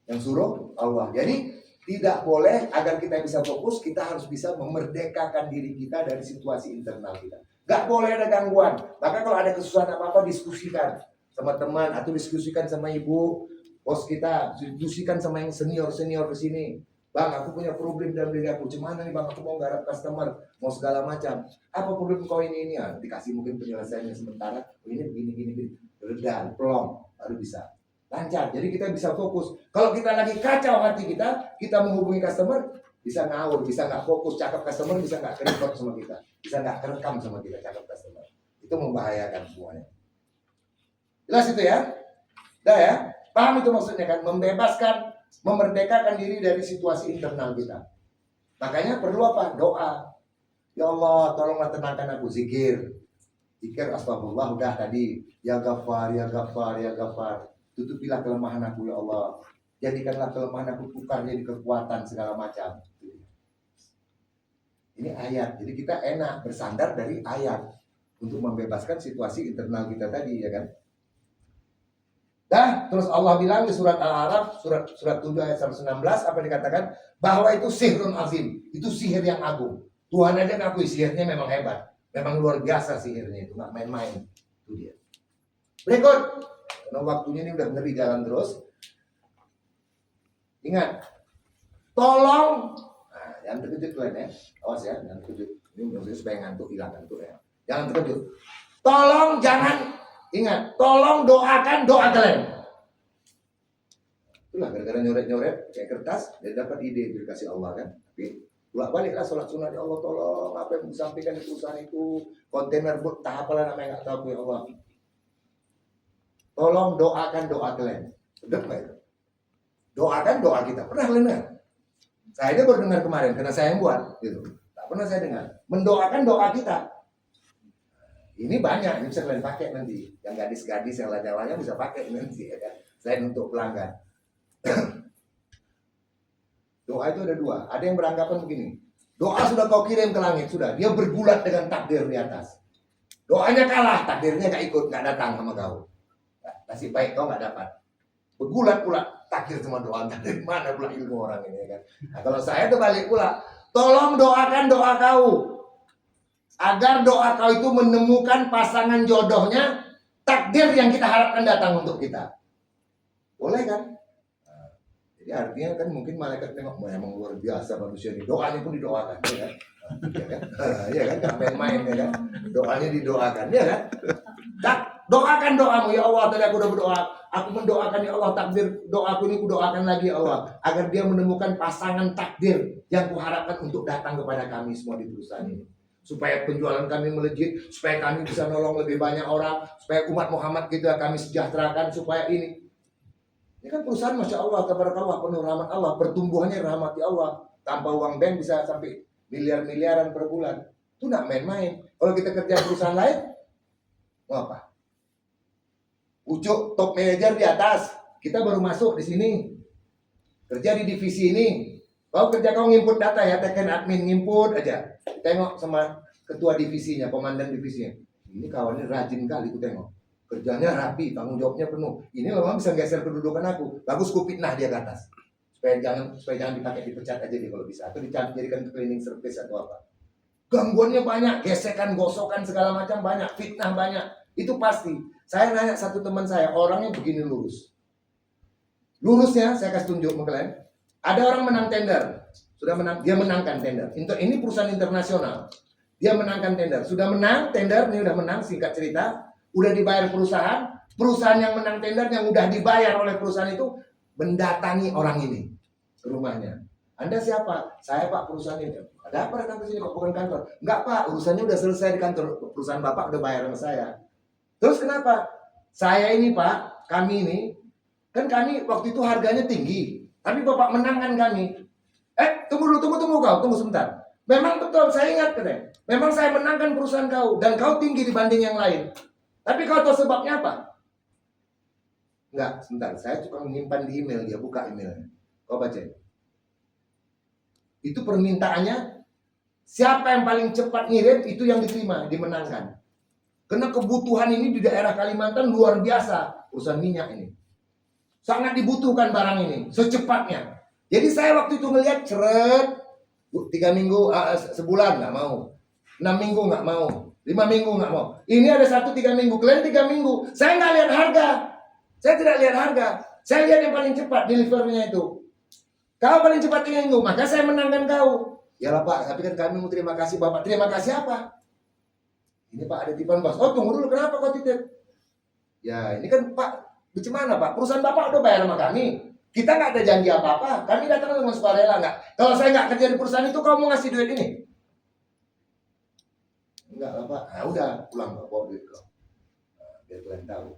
Yang suruh Allah. Jadi tidak boleh, agar kita bisa fokus, kita harus bisa memerdekakan diri kita dari situasi internal kita. Nggak boleh ada gangguan. Maka kalau ada kesusahan apa-apa, diskusikan sama teman atau diskusikan sama ibu, bos kita, diskusikan sama yang senior-senior di sini. Bang, aku punya problem dalam diri aku. Gimana nih bang, aku mau garap customer, mau segala macam. Apa problem kau ini ya? Dikasih mungkin penyelesaiannya sementara. Oh, ini begini. Reda, pelong, baru bisa lancar. Jadi kita bisa fokus. Kalau kita lagi kacau hati kita menghubungi customer, bisa ngawur, bisa nggak fokus. Cakap customer bisa nggak kerekam sama kita, bisa nggak kerekam sama kita cakap customer. Itu membahayakan semuanya. Jelas itu ya? Dah ya? Paham itu maksudnya kan? Membebaskan, memerdekakan diri dari situasi internal kita. Makanya perlu apa? Doa. Ya Allah, tolonglah tenangkan aku. Zikir astagfirullah udah tadi. Ya Ghafar, ya Ghafar, ya Ghafar. Tutupilah kelemahan aku ya Allah. Jadikanlah kelemahan aku tukar jadi kekuatan segala macam. Ini ayat. Jadi kita enak bersandar dari ayat untuk membebaskan situasi internal kita tadi, ya kan? Dah, terus Allah bilang di surat Al-A'raf, surat 7 ayat 116, apa dikatakan? Bahwa itu sihrun azim, itu sihir yang agung. Tuhan aja ngakui sihirnya memang hebat, memang luar biasa sihirnya itu, nggak main-main. Itu dia. Berikut, karena waktunya ini udah ngeri jalan terus. Ingat, tolong, nah, jangan terkejut kalian ya, awas ya, jangan terkejut. Ini maksudnya supaya ngantuk, hilang ngantuk ya. Jangan terkejut. Tolong jangan. Ingat, tolong doakan doa kalian. Itulah gara-gara nyoret-nyoret kayak kertas, dia dapat ide dikasih Allah kan. Tapi bolak-baliklah sholat sunat, ya Allah tolong apa yang disampaikan di perusahaan itu, kontainer tahap apa namanya nggak tahu ya Allah. Tolong doakan doa kalian. Benar nggak itu? Doakan doa kita. Pernah kalian dengar? Saya aja baru dengar kemarin karena saya yang buat gitu. Tak pernah saya dengar. Mendoakan doa kita. Ini banyak, ini bisa kalian pakai nanti. Yang gadis-gadis yang lanyah-lanyah bisa pakai nanti ya kan. Selain untuk pelanggan. Doa itu ada dua. Ada yang beranggapan begini. Doa sudah kau kirim ke langit, sudah. Dia bergulat dengan takdir di atas. Doanya kalah, takdirnya gak ikut, gak datang sama kau. Nasib baik kau gak dapat. Bergulat pula takdir sama doa. Dari mana pula ilmu orang ini ya kan. Nah, kalau saya tuh balik pula. Tolong doakan doa kau. Agar doa kau itu menemukan pasangan jodohnya, takdir yang kita harapkan datang untuk kita. Boleh kan? Nah, jadi artinya kan mungkin malaikat tengok, memang luar biasa manusia ini. Doanya pun didoakan, ya kan? Ya kan? Ya kan? Gak main-main, ya kan? Doanya didoakan, ya kan? Doakan doamu, ya Allah, tadi aku udah berdoa. Aku mendoakan, ya Allah, takdir doaku ini kudoakan lagi, ya Allah. Agar dia menemukan pasangan takdir yang kuharapkan untuk datang kepada kami semua di perusahaan ini. Supaya penjualan kami melejit, supaya kami bisa nolong lebih banyak orang, supaya umat Muhammad kita kami sejahterakan, supaya ini. Ini kan perusahaan Masya Allah, tabarakallah, penuh rahmat Allah, pertumbuhannya rahmati Allah. Tanpa uang bank bisa sampai miliar-miliaran per bulan. Itu nggak main-main. Kalau kita kerja perusahaan lain, mau apa? Ucuk top manager di atas, kita baru masuk di sini, kerja di divisi ini. Kau kerja kau nginput data ya, tekan admin nginput aja. Tengok sama ketua divisinya, komandan divisinya. Ini kawannya rajin kali, aku tengok. Kerjanya rapi, tanggung jawabnya penuh. Ini memang bisa geser kedudukan aku. Bagus ku fitnah dia ke atas. Supaya jangan dipakai dipecat aja dia kalau bisa. Atau dijadikan cleaning service atau apa. Gangguannya banyak, gesekan, gosokan segala macam banyak, fitnah banyak. Itu pasti. Saya nanya satu teman saya, orangnya begini lurus. Lurusnya saya kasih tunjuk ke kalian. Ada orang menang tender, dia menangkan tender. Ini perusahaan internasional, dia menangkan tender, sudah menang tender, ini udah menang, singkat cerita, udah dibayar perusahaan yang menang tender, yang udah dibayar oleh perusahaan itu mendatangi orang ini ke rumahnya. Anda siapa? Saya Pak perusahaan ini. Ada apa datang ke sini? Kok bukan kantor? Enggak Pak, urusannya udah selesai di kantor. Perusahaan Bapak udah bayar sama saya. Terus kenapa? Saya ini Pak, kami ini, kan kami waktu itu harganya tinggi. Tapi Bapak menangkan kami. Tunggu sebentar. Memang betul, saya ingat katanya. Memang saya menangkan perusahaan kau. Dan kau tinggi dibanding yang lain. Tapi kau tahu sebabnya apa? Enggak, sebentar. Saya cuma menyimpan di email. Dia buka emailnya. Kau baca. Itu permintaannya. Siapa yang paling cepat ngirim, itu yang diterima, dimenangkan. Karena kebutuhan ini di daerah Kalimantan luar biasa. Perusahaan minyak ini sangat dibutuhkan barang ini secepatnya. Jadi saya waktu itu ngelihat ceret 3 minggu, sebulan nggak mau, 6 minggu nggak mau, 5 minggu nggak mau. Ini ada 1-3 minggu, kalian 3 minggu. Saya nggak lihat harga, saya tidak lihat harga. Saya lihat yang paling cepat delivernya itu. Kau paling cepat 3 minggu, maka saya menangkan kau. Ya lah Pak, tapi kan kami mau terima kasih Bapak. Terima kasih apa? Ini Pak ada titipan bos. Oh tunggu dulu, kenapa kau titip? Ya ini kan Pak, bagaimana Pak? Perusahaan Bapak udah bayar sama kami. Kita nggak ada janji apa-apa. Kami datang dengan sukarela nggak. Kalau saya nggak kerja di perusahaan itu, kamu mau ngasih duit ini? Enggak lah Pak. Nah udah pulang Pak, bawa duit kau. Nah, biar kalian tahu.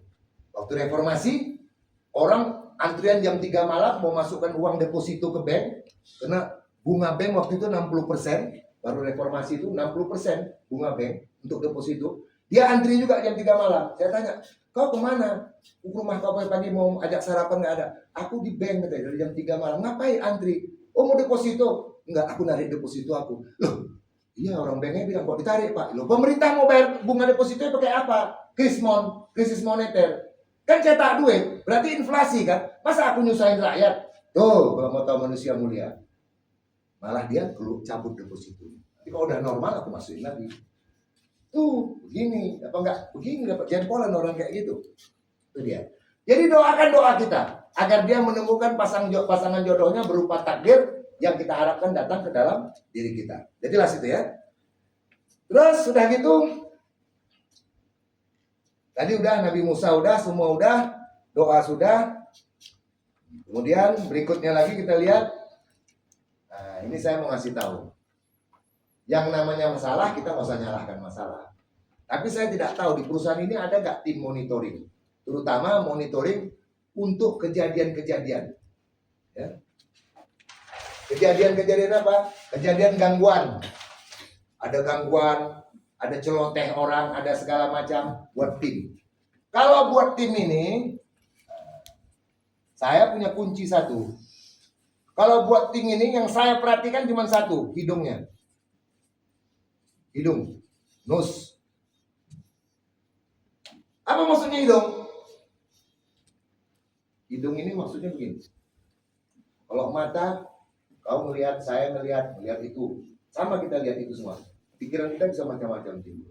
Waktu reformasi, orang antrian jam 3 malam mau masukkan uang deposito ke bank. Karena bunga bank waktu itu 60%. Baru reformasi itu 60% bunga bank untuk deposito. Dia antri juga jam 3 malam. Saya tanya, kau kemana? Rumah kau pagi mau ajak sarapan nggak ada. Aku di bank katanya dari jam 3 malam. Ngapain antri? Oh mau deposito? Enggak, aku narik deposito aku. Loh, iya orang banknya bilang kok ditarik Pak. Loh, pemerintah mau bayar bunga depositonya pakai apa? Krisis moneter. Kan cetak duit, berarti inflasi kan? Masa aku nyusahin rakyat? Tuh, kalau mau tahu manusia mulia. Malah dia cabut deposito. Tapi kalau udah normal aku masukin lagi. Tuh, begini, apa enggak? Begini dapat jempolan orang kayak gitu. Itu dia. Jadi doakan doa kita agar dia menemukan pasangan jodohnya berupa takdir yang kita harapkan datang ke dalam diri kita. Jadilah situ ya. Terus sudah gitu, tadi udah Nabi Musa udah, semua udah, doa sudah. Kemudian berikutnya lagi kita lihat. Nah, ini saya mau ngasih tahu. Yang namanya masalah kita nggak usah nyalahkan masalah. Tapi saya tidak tahu di perusahaan ini ada nggak tim monitoring, terutama monitoring untuk kejadian-kejadian. Ya. Kejadian-kejadian apa? Kejadian gangguan. Ada gangguan, ada celoteh orang, ada segala macam buat tim. Kalau buat tim ini, saya punya kunci satu. Kalau buat tim ini yang saya perhatikan cuma satu, hidungnya. Hidung, nose. Apa maksudnya hidung? Hidung ini maksudnya begini. Kalau mata, kau melihat, saya melihat itu. Sama kita lihat itu semua. Pikiran kita bisa macam-macam timbul.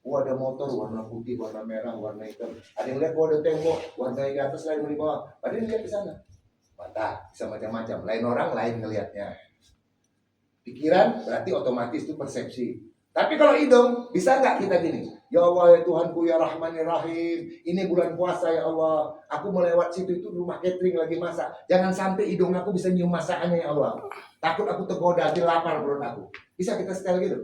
Oh ada motor warna putih, warna merah, warna hitam. Ada yang lihat oh ada tembok, warna di atas lain di bawah. Padahal lihat di sana. Mata bisa macam-macam. Lain orang lain ngelihatnya. Pikiran berarti otomatis itu persepsi. Tapi kalau hidung, bisa nggak kita gini? Ya Allah ya Tuhanku ya Rahman ya Rahim. Ini bulan puasa ya Allah. Aku mau lewat situ itu rumah catering lagi masak. Jangan sampai hidung aku bisa nyium masakannya ya Allah. Takut aku tergoda, nanti lapar perut aku. Bisa kita setel gitu?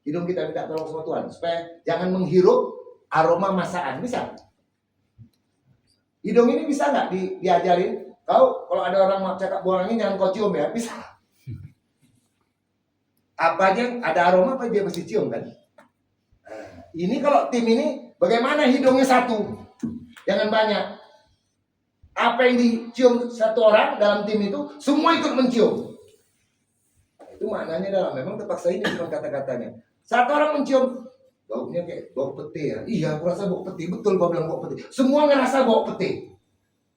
Hidung kita minta tolong sama Tuhan. Supaya jangan menghirup aroma masakan. Bisa? Hidung ini bisa nggak diajarin? Kau kalau ada orang mau cakap buang angin jangan kau cium ya. Bisa? Apa aja ada aroma apa dia mesti cium kan? Nah, ini kalau tim ini bagaimana hidungnya satu, jangan banyak. Apa yang dicium satu orang dalam tim itu semua ikut mencium. Itu maknanya dalam memang terpaksa ini bukan kata-katanya. Satu orang mencium baunya kayak bau pete ya. Iya, aku rasa bau pete. Betul gua bilang bau pete. Semua ngerasa bau pete.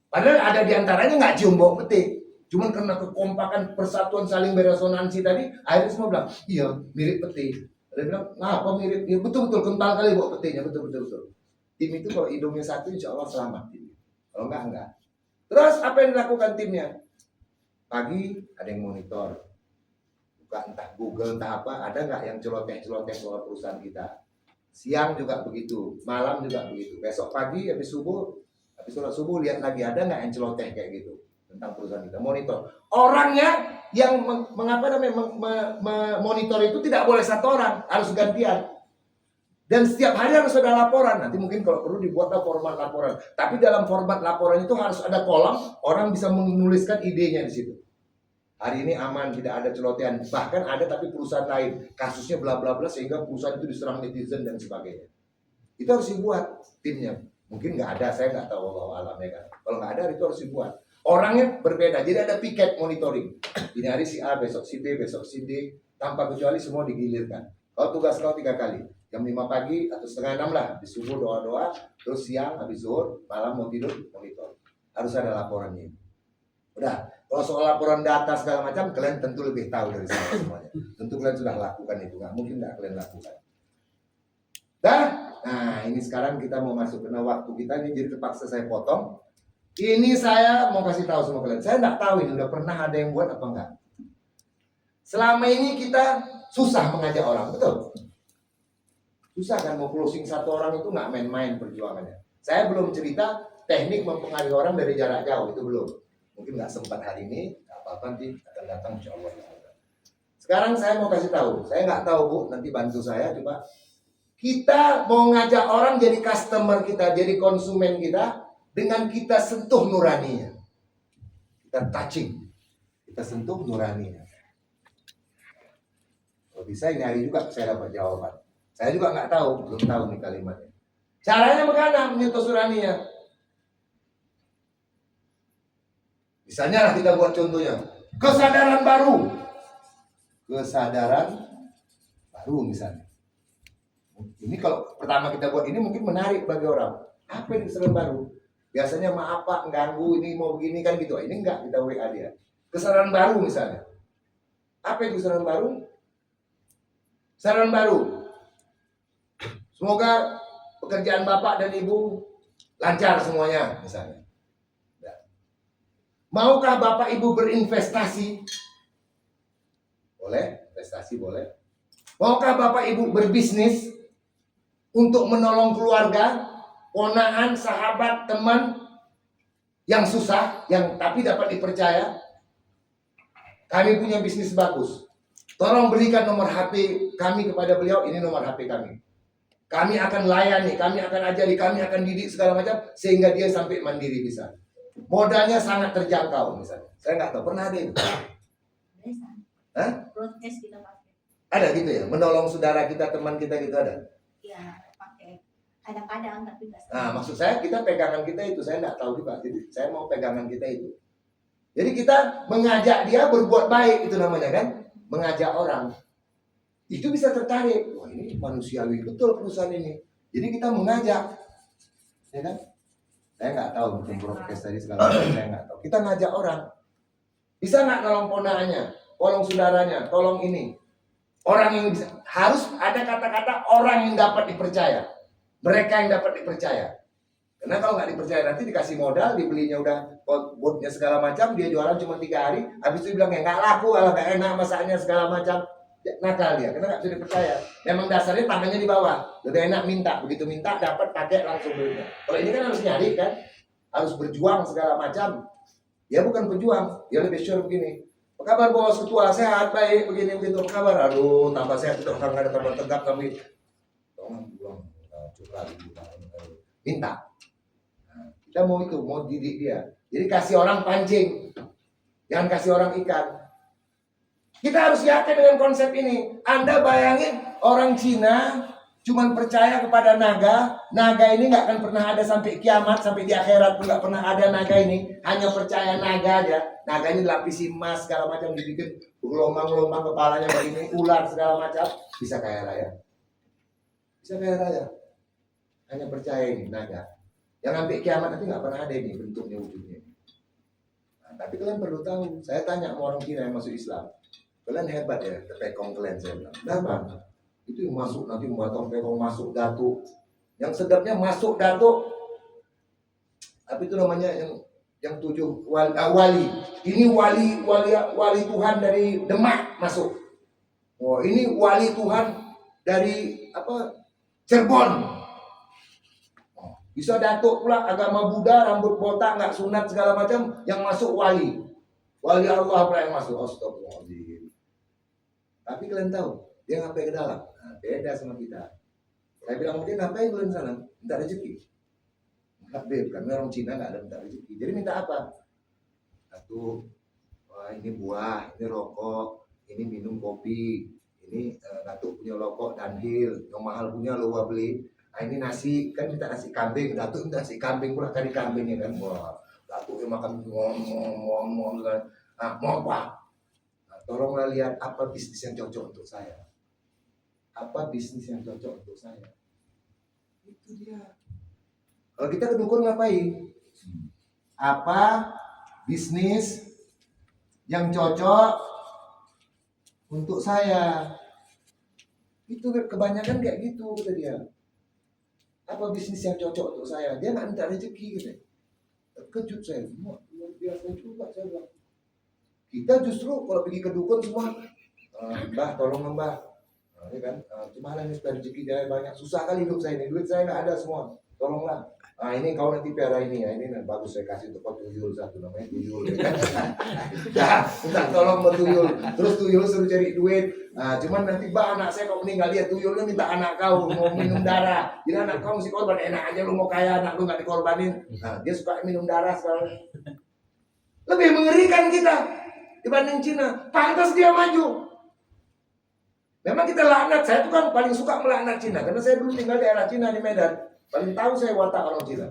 Padahal ada di antaranya nggak cium bau pete. Cuman karena kekompakan persatuan saling beresonansi tadi, akhirnya semua bilang, iya mirip peti. Dia bilang, ngapa mirip? Ya betul-betul kental kali bawa petinya, betul-betul. Tim itu kalau hidungnya satu, insya Allah selamat. Kalau enggak. Terus apa yang dilakukan timnya? Pagi ada yang monitor. Buka entah Google, entah apa, ada nggak yang celoteh-celoteh soal perusahaan kita. Siang juga begitu, malam juga begitu. Besok pagi habis sholat subuh lihat lagi ada nggak yang celoteh kayak gitu tentang perusahaan kita, monitor. Orangnya yang monitor itu tidak boleh satu orang, harus gantian. Dan setiap hari harus ada laporan. Nanti mungkin kalau perlu dibuatlah format laporan. Tapi dalam format laporan itu harus ada kolom, orang bisa menuliskan idenya di situ. Hari ini aman, tidak ada celotehan. Bahkan ada tapi perusahaan lain, kasusnya bla bla bla sehingga perusahaan itu diserang netizen dan sebagainya. Itu harus dibuat timnya. Mungkin nggak ada, saya nggak tahu Allah alamnya kan. Kalau nggak ada itu harus dibuat. Orangnya berbeda, jadi ada piket monitoring. Ini hari si A, besok si B, besok si D, tanpa kecuali semua digilirkan. Kalau tugas kau 3 kali, Jam 5 pagi atau setengah 6 lah, di subuh doa-doa, terus siang habis zuhur, malam mau tidur monitor. Harus ada laporannya. Udah, kalau soal laporan data segala macam, kalian tentu lebih tahu dari saya semuanya. Tentu kalian sudah lakukan itu, nggak mungkin nggak kalian lakukan. Nah ini sekarang kita mau masuk karena waktu kita ini jadi terpaksa saya potong. Ini saya mau kasih tahu sama kalian. Saya nggak tahu ini udah pernah ada yang buat apa enggak. Selama ini kita susah mengajak orang, betul? Susah kan mau closing satu orang itu nggak main-main perjuangannya. Saya belum cerita teknik mempengaruhi orang dari jarak jauh, itu belum. Mungkin nggak sempat hari ini, nggak apa-apa nanti akan datang insya Allah. Sekarang saya mau kasih tahu, saya nggak tahu Bu, nanti bantu saya coba. Kita mau ngajak orang jadi customer kita, jadi konsumen kita dengan kita sentuh nuraninya. Kita touching, kita sentuh nuraninya. Kalau bisa ini hari juga saya dapat jawaban. Saya juga nggak tahu, belum tahu nih kalimatnya. Caranya bagaimana menyentuh nuraninya? Misalnya lah kita buat contohnya, kesadaran baru. Kesadaran baru misalnya. Ini kalau pertama kita buat ini mungkin menarik bagi orang. Apa yang kesadaran baru? Biasanya maaf Pak, ganggu ini mau begini kan gitu. Ini enggak, kita WA dia. Kesadaran baru misalnya. Apa itu kesadaran baru? Kesadaran baru. Semoga pekerjaan Bapak dan Ibu lancar semuanya misalnya. Maukah Bapak Ibu berinvestasi? Boleh, investasi boleh. Maukah Bapak Ibu berbisnis untuk menolong keluarga, ponakan, sahabat, teman yang susah, yang tapi dapat dipercaya? Kami punya bisnis bagus. Tolong berikan nomor HP kami kepada beliau, ini nomor HP kami. Kami akan layani, kami akan ajari, kami akan didik segala macam sehingga dia sampai mandiri bisa. Modalnya sangat terjangkau misalnya. Saya nggak tahu pernah ada itu. Hah? Broadcast kita pakai. Ada gitu ya, menolong saudara kita, teman kita gitu ada. Ya pakai. Kadang-kadang tapi nggak. Nah maksud saya kita pegangan kita itu, saya nggak tahu juga. Jadi saya mau pegangan kita itu. Jadi kita mengajak dia berbuat baik itu namanya kan, mengajak orang. Itu bisa tertarik. Wah ini manusiawi betul perusahaan ini. Jadi kita mengajak, ya kan? Saya nggak tahu mungkin broadcast tadi segala macam saya nggak tahu. Kita ngajak orang. Bisa nggak nolong ponakannya, tolong saudaranya, tolong ini. Orang yang bisa, harus ada kata-kata orang yang dapat dipercaya. Mereka yang dapat dipercaya. Karena kalau nggak dipercaya nanti dikasih modal, dibelinya udah botnya segala macam, dia jualan cuma 3 hari, habis itu bilang ya nggak laku, kalau nggak enak masaknya segala macam. Nakal dia, karena nggak bisa dipercaya. Memang dasarnya tangannya di bawah, lebih enak minta. Begitu minta dapat pakai langsung belinya. Kalau ini kan harus nyari kan, harus berjuang segala macam. Dia bukan pejuang, dia lebih sure begini. Apa kabar bos, ketua sehat baik begini begitu. Apa kabar? Aduh, tambah sehat itu orang ada tambah tegap kami. Tolong bilang coba minta. Nah, kita mau itu, mau didik dia. Jadi kasih orang pancing, jangan kasih orang ikan. Kita harus yakin dengan konsep ini. Anda bayangin orang Cina cuman percaya kepada naga. Naga ini nggak akan pernah ada sampai kiamat, sampai di akhirat pun nggak pernah ada naga ini. Hanya percaya naga aja. Naganya dilapisi emas segala macam, dibikin gelombang-gelombang kepalanya begini, ular segala macam, bisa kaya raya. Bisa kaya raya. Hanya percaya ini naga. Yang sampai kiamat nanti nggak pernah ada ini bentuknya wujudnya. Nah, tapi kalian perlu tahu. Saya tanya sama orang Cina yang masuk Islam. Kalian hebat ya, pekong kalian saya bilang. Kenapa? Itu yang masuk nanti memotong pekong masuk datuk. Yang sedapnya masuk datuk. Tapi itu namanya yang 7 wali. Ini wali Tuhan dari Demak masuk. Oh, ini wali Tuhan dari Cirebon. Oh, bisa datuk pula agama Buddha, rambut botak, nggak sunat segala macam, yang masuk wali. Wali Allah pula yang masuk. Astagfirullahaladzim. Tapi kalian tahu, dia ngapain ke dalam? Nah, beda sama kita. Saya bilang, dia ngapain kalian sana? Minta rezeki. Habib, kami orang Cina nggak ada minta rezeki. Jadi minta apa? Satu, wah ini buah, ini rokok, ini minum kopi, ini Datuk punya rokok Dunhill, yang mahal punya lo beli. Nah, ini nasi, kan minta nasi kambing. Datuk minta nasi kambing pula kari kambingnya kan. Wah, Datuk yang makan ngomong kan. Nah, mau apa? Tolonglah lihat apa bisnis yang cocok untuk saya. apa bisnis yang cocok untuk saya. Itu dia. Kalau kita ke dukun ngapain? Apa bisnis yang cocok untuk saya? Itu kebanyakan kayak gitu kata dia. Apa bisnis yang cocok untuk saya? Dia nggak minta rezeki gitu. Terkejut saya. Luar biasa juga saya bilang. Kita justru kalau pergi ke dukun semua, Mbah tolong Mbah. Nah, ini kan, gimana nih supaya rezeki dia banyak. Susah kali hidup saya ini. Duit saya nggak ada semua. Tolonglah. Nah ini kau nanti piara ini ya. Ini bagus saya kasih untuk kau tuyul satu namanya tuyul. Ya, minta tolong buat tuyul. Terus tuyul suruh cari duit. Nah, cuman nanti anak saya kalau meninggal dia tuyulnya minta anak kau mau minum darah. Jadi anak kau mesti korban. Enak aja lu mau kaya anak lu nggak dikorbanin. Nah, dia suka minum darah sekarang. Lebih mengerikan kita dibanding Cina. Pantas dia maju. Memang kita laknat. Saya tuh kan paling suka melaknat Cina karena saya dulu tinggal di daerah Cina di Medan. Paling tahu saya watak orang Cina.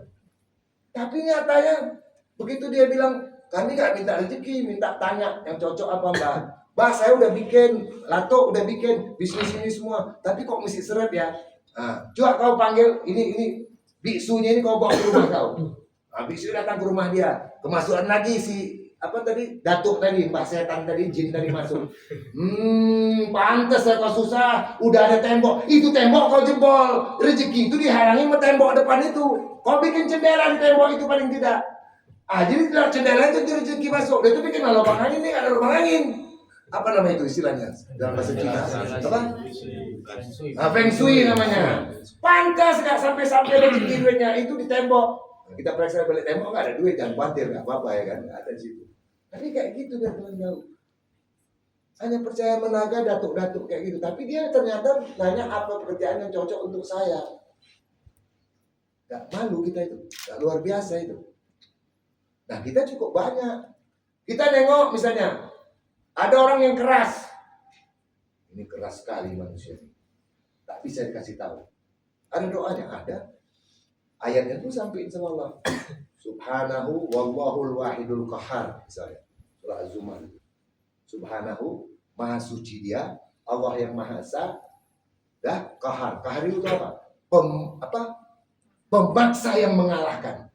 Tapi nyatanya begitu dia bilang kami nggak minta rezeki, minta tanya yang cocok apa Mbak. Mbak saya udah bikin, Lato udah bikin bisnis ini semua. Tapi kok mesti seret ya? Nah, coba kau panggil ini biksunya ini kau bawa ke rumah kau. Nah, biksu datang ke rumah dia. Kemasukan lagi si apa tadi datuk tadi mbah setan tadi jin tadi masuk. Pantes ya kau susah, udah ada tembok, itu tembok kau jebol, rezeki itu dihalangi sama tembok depan itu, kau bikin jendela di tembok itu paling tidak. Jadi dari jendela itu rezeki masuk, dia itu bikin lubang angin nih, ada lubang angin. Apa nama itu istilahnya dalam bahasa Cina? Apa? Feng Shui namanya. Pantas nggak sampai rezeki duitnya itu di tembok. Kita periksa balik tembok nggak ada duit, jangan khawatir nggak apa-apa ya kan, nggak ada di situ. Tapi kayak gitu dia bilang jauh. Hanya percaya menaga datuk-datuk kayak gitu. Tapi dia ternyata nanya apa pekerjaan yang cocok untuk saya. Gak malu kita itu, gak luar biasa itu. Nah kita cukup banyak. Kita nengok misalnya ada orang yang keras. Ini keras sekali manusia ini. Tak bisa dikasih tahu. Ada doanya ada. Ayatnya itu sampaikan sama Allah. Subhanahu wallahul wahidul qahar misalnya surah Az-Zumar. Subhanahu maha suci dia, Allah yang maha esa, dah qahar. Qahar itu apa? Pemaksa yang mengalahkan.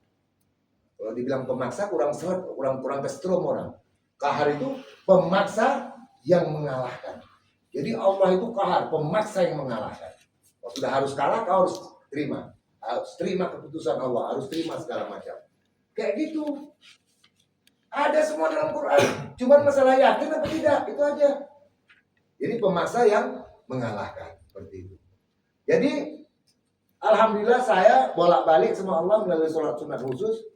Kalau dibilang pemaksa kurang seret, kurang kesetrum orang. Qahar itu pemaksa yang mengalahkan. Jadi Allah itu qahar, pemaksa yang mengalahkan. Kalau sudah harus kalah kau harus terima. Harus terima keputusan Allah, harus terima segala macam. Kayak gitu. Ada semua dalam Quran. Cuman masalah yakin apa tidak, itu aja. Jadi pemaksa yang mengalahkan. Seperti itu. Jadi alhamdulillah saya bolak-balik sama Allah melalui sholat sunat khusus.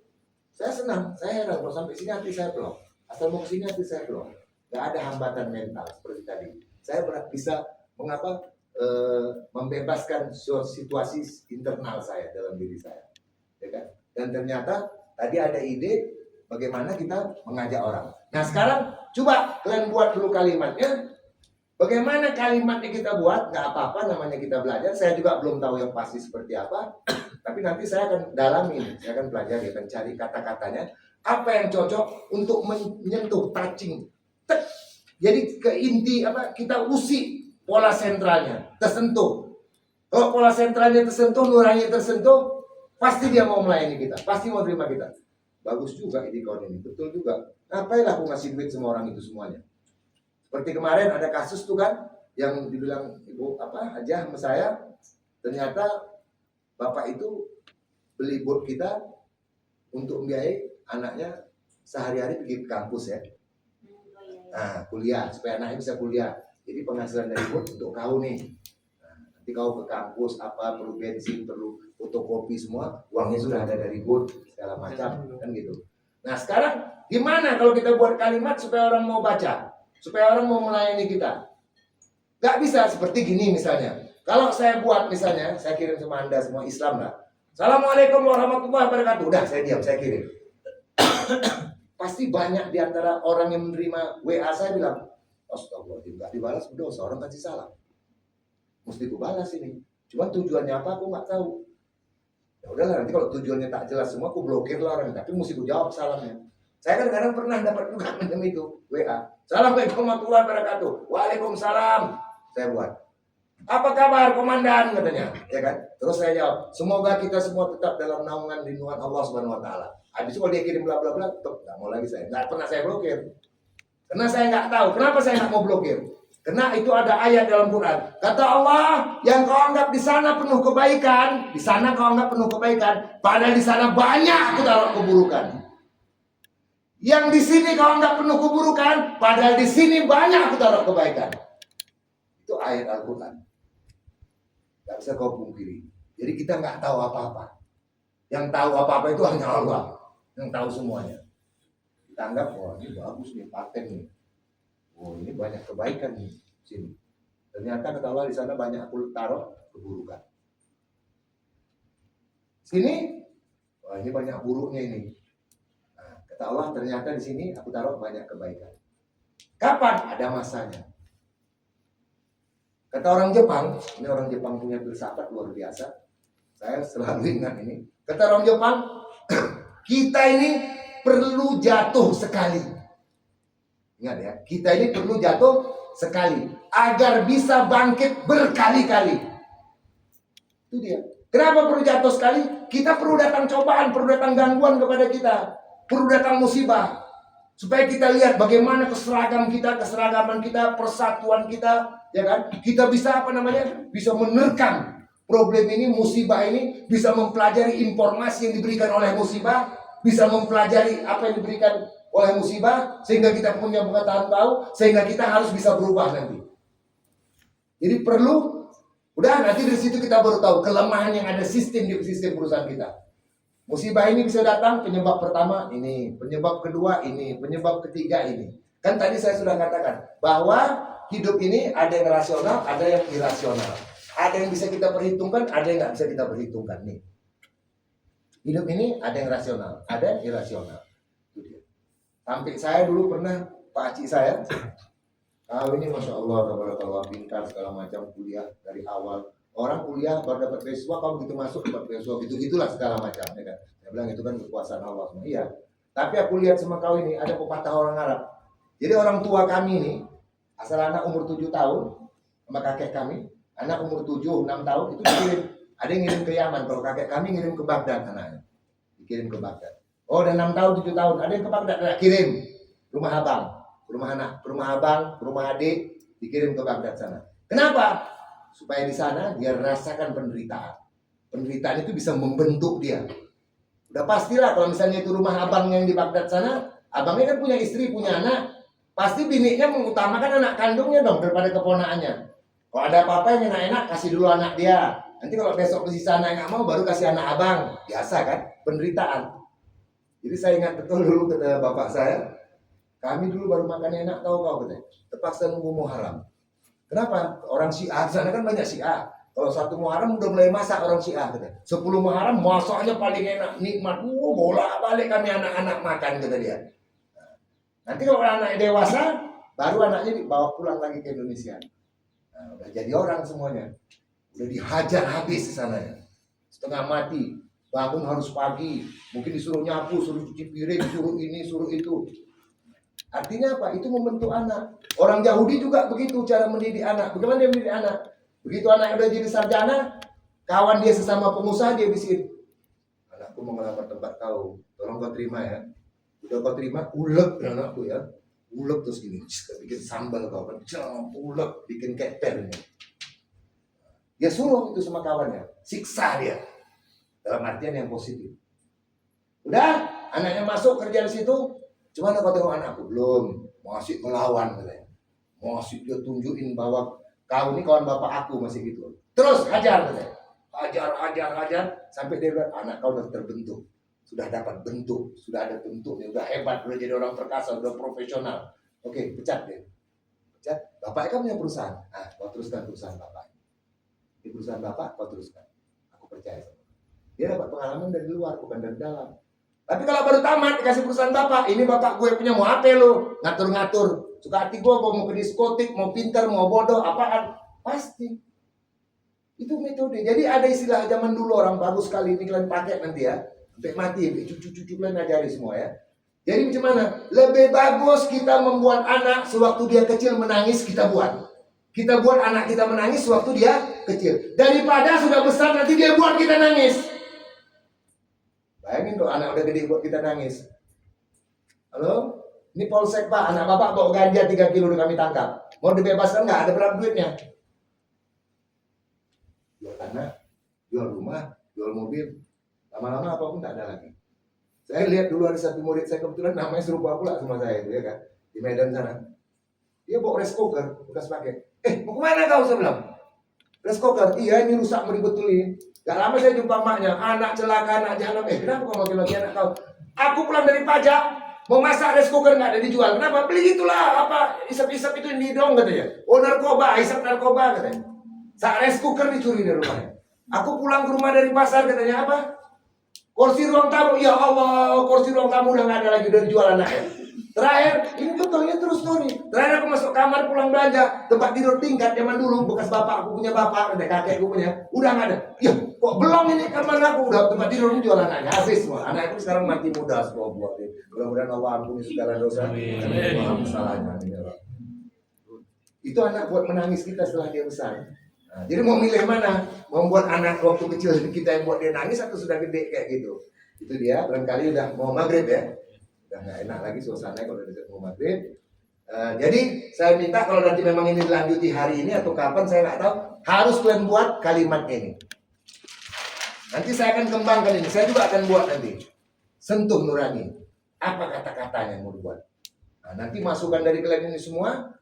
Saya senang, saya heran kalau sampai sini hati saya pelong. Asal mau kesini hati saya pelong. Gak ada hambatan mental seperti tadi. Saya bisa membebaskan situasi internal saya dalam diri saya. Ya kan? Dan ternyata tadi ada ide bagaimana kita mengajak orang. Nah sekarang coba kalian buat dulu kalimatnya. Bagaimana kalimatnya kita buat? Gak apa-apa namanya kita belajar. Saya juga belum tahu yang pasti seperti apa. Tapi nanti saya akan dalami. Saya akan pelajari, akan cari kata-katanya. Apa yang cocok untuk menyentuh, touching. Jadi ke inti kita usik pola sentralnya. Tersentuh. Kalau pola sentralnya tersentuh, nurani tersentuh, pasti dia mau melayani kita. Pasti mau terima kita. Bagus juga ini kawan ini, betul juga. Ngapain aku ngasih duit semua orang itu semuanya? Seperti kemarin ada kasus tuh kan, yang dibilang ibu Hajah sama saya, ternyata bapak itu beli bot kita untuk membiayai anaknya sehari-hari pergi ke kampus ya. Nah, kuliah supaya anaknya bisa kuliah. Jadi penghasilan dari bot untuk kau nih. Nah, nanti kau ke kampus perlu bensin, perlu fotokopi semua, uangnya sudah ada dari bot segala macam kan gitu. Nah sekarang gimana kalau kita buat kalimat supaya orang mau baca, supaya orang mau melayani kita? Gak bisa seperti gini misalnya. Kalau saya buat misalnya, saya kirim sama anda semua Islam lah. Assalamualaikum warahmatullahi wabarakatuh. Udah saya diam, saya kirim. Pasti banyak di antara orang yang menerima WA saya bilang, astagfirullahaladzim, gak dibalas berdosa, orang kasih salam. Mesti gue balas ini. Cuma tujuannya apa aku gak tahu. Ya udahlah nanti kalau tujuannya tak jelas semua aku blokir lah orang, tapi mesti gue jawab salamnya. Saya kadang-kadang pernah dapat juga macam itu WA. Assalamualaikum warahmatullahi wabarakatuh. Waalaikumsalam. Saya buat. Apa kabar komandan katanya, ya kan? Terus saya jawab, semoga kita semua tetap dalam naungan lindungan Allah Subhanahu Wa Taala. Habis itu kalau dia kirim bla bla bla, tetap nggak mau lagi saya, nggak pernah saya blokir. Karena saya nggak tahu kenapa saya nggak mau blokir. Karena itu ada ayat dalam Quran. Kata Allah, yang kau anggap di sana penuh kebaikan, di sana kau anggap penuh kebaikan, padahal di sana banyak aku taruh keburukan. Yang di sini kau anggap penuh keburukan, padahal di sini banyak aku taruh kebaikan. Itu ayat Al-Quran. Gak bisa kau pungkiri. Jadi kita nggak tahu apa-apa. Yang tahu apa-apa itu hanya Allah. Yang tahu semuanya. Kita anggap, wah ini bagus nih, paten nih. Oh ini banyak kebaikan nih sini. Ternyata kata Allah di sana banyak aku taruh keburukan. Sini, wah ini banyak buruknya ini. Nah, kata Allah ternyata di sini aku taruh banyak kebaikan. Kapan? Ada masanya. Kata orang Jepang, ini orang Jepang punya filsafat luar biasa. Saya selalu ingat ini. Kata orang Jepang, kita ini perlu jatuh sekali. Ingat ya, kita ini perlu jatuh sekali agar bisa bangkit berkali-kali. Itu dia. Kenapa perlu jatuh sekali? Kita perlu datang cobaan, perlu datang gangguan kepada kita, perlu datang musibah. Supaya kita lihat bagaimana keseragaman kita, persatuan kita, ya kan? Kita bisa bisa menerkam problem ini, musibah ini, bisa mempelajari informasi yang diberikan oleh musibah, bisa mempelajari apa yang diberikan oleh musibah, sehingga kita punya pengetahuan tahu, sehingga kita harus bisa berubah nanti. Jadi perlu, udah nanti dari situ kita baru tahu kelemahan yang ada sistem di sistem perusahaan kita. Musibah ini bisa datang, penyebab pertama ini, penyebab kedua ini, penyebab ketiga ini. Kan tadi saya sudah katakan bahwa hidup ini ada yang rasional, ada yang irasional. Ada yang bisa kita perhitungkan, ada yang nggak bisa kita perhitungkan nih. Hidup ini ada yang rasional, ada yang irasional. Sampai saya dulu pernah, Pak Aci saya, ini Masya Allah, tabarakallah, pintar segala macam, kuliah dari awal. Orang kuliah baru dapat beasiswa, kalau begitu masuk dapat beasiswa, gitu-gitulah segala macam, ya kan? Saya bilang itu kan kekuasaan Allah. Iya. Tapi aku lihat sama kau ini ada pepatah orang Arab. Jadi orang tua kami ini, asal anak umur 7 tahun sama kakek kami, anak umur 7, 6 tahun itu dikirim. Ada yang ngirim ke Yaman, kalau kakek kami ngirim ke Baghdad anaknya. Dikirim ke Baghdad. Oh, udah 6 tahun, 7 tahun, ada yang ke Baghdad, kirim rumah abang, rumah anak, rumah abang, rumah adik, dikirim ke Baghdad sana. Kenapa? Supaya di sana dia rasakan penderitaan. Penderitaan itu bisa membentuk dia. Udah pastilah kalau misalnya itu rumah abang yang di Baghdad sana, abangnya kan punya istri, punya anak, pasti biniknya mengutamakan anak kandungnya dong daripada keponakannya. Kalau ada apa-apa yang enak-enak, kasih dulu anak dia. Nanti kalau besok ke sana nggak mau, baru kasih anak abang. Biasa kan, penderitaan. Jadi saya ingat betul dulu kata bapak saya, kami dulu baru makan enak, tahu kau katanya, terpaksa nunggu Muharram. Kenapa? Orang Syiah di sana kan banyak Syiah. Kalau 1 Muharram udah mulai masak orang Syiah katanya. 10 Muharram masaknya paling enak, nikmat. Bolak-balik kami anak-anak makan kata dia. Nanti kalau anak dewasa, baru anaknya dibawa pulang lagi ke Indonesia. Nah, udah jadi orang semuanya. Udah dihajar habis di sana. Setengah mati. Bangun harus pagi. Mungkin disuruh nyapu, suruh cuci piring, suruh ini, suruh itu. Artinya apa? Itu membentuk anak. Orang Yahudi juga begitu cara mendidik anak. Bagaimana dia mendidik anak? Begitu anak udah jadi sarjana, kawan dia sesama pengusaha dia bisikin, anakku mau melamar tempat kau, tolong kau terima ya. Udah kau terima, ulek ya anakku ya. Ulek terus gini, bikin sambal kau kan, ulek, bikin keter ini. Dia suruh itu sama kawannya, siksa dia. Dalam artian yang positif. Udah, anaknya masuk kerja di situ. Cuman kau tengok anakku, belum, masih melawan katanya. Masih dia tunjukin bahwa kau ini kawan bapak aku masih gitu. Terus hajar katanya. Hajar sampai dia bilang anak kau udah terbentuk. Sudah dapat bentuk, sudah ada bentuknya, udah hebat, udah jadi orang perkasa, udah profesional. Oke, pecat dia. Pecat. Bapaknya kan punya perusahaan. Ah, kau teruskan perusahaan bapak. Di perusahaan bapak kau teruskan. Aku percaya sama. Dia dapat pengalaman dari luar, bukan dari dalam. Tapi kalau baru tamat dikasih perusahaan bapak, ini bapak gue punya mau apa lo? Ngatur-ngatur. Suka hati gue mau ke diskotik, mau pintar, mau bodoh, apaan? Pasti. Itu metode. Jadi ada istilah zaman dulu orang bagus sekali ini kalian pakai nanti ya. Sampai mati, cucu-cucu kalian ajari semua ya. Jadi bagaimana? Lebih bagus kita membuat anak sewaktu dia kecil menangis kita buat. Kita buat anak kita menangis waktu dia kecil. Daripada sudah besar nanti dia buat kita nangis. Bayangin tuh anak udah gede buat kita nangis. Halo? Ini polsek Pak, anak bapak bawa ganja 3 kilo udah kami tangkap. Mau dibebaskan nggak? Ada berapa duitnya? Jual tanah, jual rumah, jual mobil. Lama-lama apapun tak ada lagi. Saya lihat dulu ada satu murid saya kebetulan namanya serupa pula sama saya itu ya kan. Di Medan sana. Dia bawa rice cooker, bekas pakai. Mau kemana kau? Saya bilang. Rice cooker, iya ini rusak mau dibetulin. Gak lama saya jumpa maknya, anak celaka, anak jalan. Kenapa kau maki-maki anak kau? Aku pulang dari pajak, mau masak rice cooker nggak ada dijual. Kenapa? Beli gitulah, apa isap-isap itu ini dong katanya. Oh narkoba, isap narkoba katanya. Saat rice cooker dicuri dari rumahnya. Aku pulang ke rumah dari pasar katanya apa? Kursi ruang tamu, ya Allah, kursi ruang tamu udah nggak ada lagi, udah dijual anaknya. Terakhir, ini betulnya terus story. Terakhir aku masuk kamar pulang belanja, tempat tidur tingkat zaman dulu, bekas bapak, aku punya bapak, ada kakekku punya, udah nggak ada. Ya, kok belum ini kamar aku, udah tempat tidur ini jual anaknya, habis semua. Anakku sekarang mati muda, semua buat ini. Mudah-mudahan Allah ampuni segala dosa, dan maaf salahnya. Itu anak buat menangis kita setelah dia besar. Nah, jadi mau milih mana? Mau buat anak waktu kecil kita yang buat dia nangis atau sudah gede kayak gitu? Itu dia, barangkali udah mau maghrib ya. Udah nggak enak lagi suasananya kalau udah mau maghrib. Jadi saya minta kalau nanti memang ini dilanjuti hari ini atau kapan saya nggak tahu, harus kalian buat kalimat ini. Nanti saya akan kembangkan ini. Saya juga akan buat nanti. Sentuh nurani. Apa kata-katanya yang mau dibuat? Nah, nanti masukan dari kalian ini semua,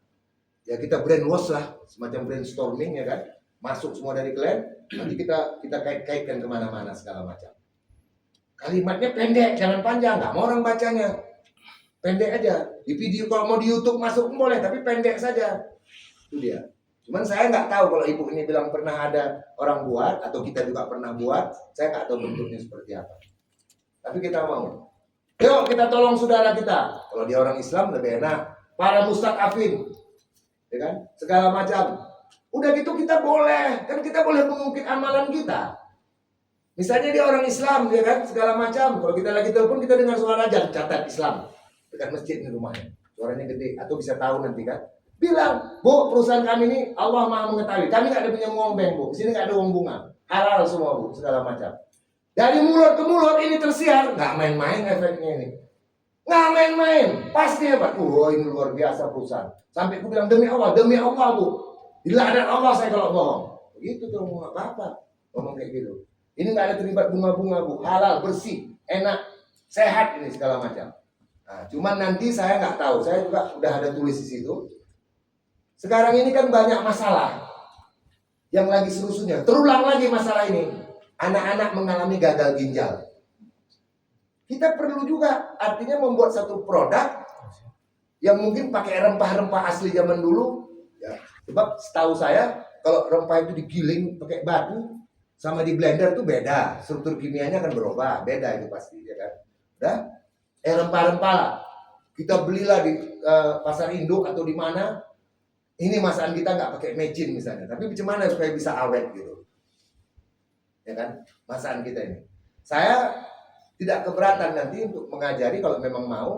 ya kita brainwash lah, semacam brainstorming ya kan. Masuk semua dari kalian, nanti kita kait-kaitkan kemana-mana segala macam. Kalimatnya pendek, jangan panjang, nggak mau orang bacanya. Pendek aja. Di video kalau mau di YouTube masuk pun boleh, tapi pendek saja. Itu dia. Cuman saya nggak tahu kalau ibu ini bilang pernah ada orang buat atau kita juga pernah buat, saya nggak tahu bentuknya seperti apa. Tapi kita mau. Yuk kita tolong saudara kita. Kalau dia orang Islam lebih enak. Para mustaqafin, ya kan? Segala macam. Udah gitu kita boleh, kan kita boleh mengungkit amalan kita. Misalnya dia orang Islam, ya kan, segala macam. Kalau kita lagi telepon, kita dengar suara azan, catat Islam dekat masjid di rumahnya. Suaranya gede, atau bisa tahu nanti kan. Bilang, Bu, perusahaan kami ini Allah Maha mengetahui. Kami nggak ada punya uang bank, Bu. Di sini nggak ada uang bunga, halal semua, Bu, segala macam. Dari mulut ke mulut ini tersiar, nggak main-main efeknya ini. Nggak main-main, pasti hebat. Ini luar biasa perusahaan. Sampai aku bilang demi Allah, Bu. Dilaknat Allah saya kalau bohong. Begitu tuh nggak apa-apa ngomong kayak gitu. Ini nggak ada terlibat bunga-bunga, Bu. Halal, bersih, enak, sehat ini segala macam. Nah, cuman nanti saya nggak tahu. Saya juga udah ada tulis di situ. Sekarang ini kan banyak masalah yang lagi serusunya. Terulang lagi masalah ini. Anak-anak mengalami gagal ginjal. Kita perlu juga artinya membuat satu produk yang mungkin pakai rempah-rempah asli zaman dulu. Ya. Sebab setahu saya kalau rempah itu digiling pakai batu sama di blender itu beda, struktur kimianya akan berubah, beda itu pasti ya kan. Udah, rempah-rempah lah. Kita belilah di pasar induk atau di mana. Ini masakan kita nggak pakai mecin misalnya, tapi bagaimana supaya bisa awet gitu, ya kan? Masakan kita ini. Saya tidak keberatan nanti untuk mengajari kalau memang mau.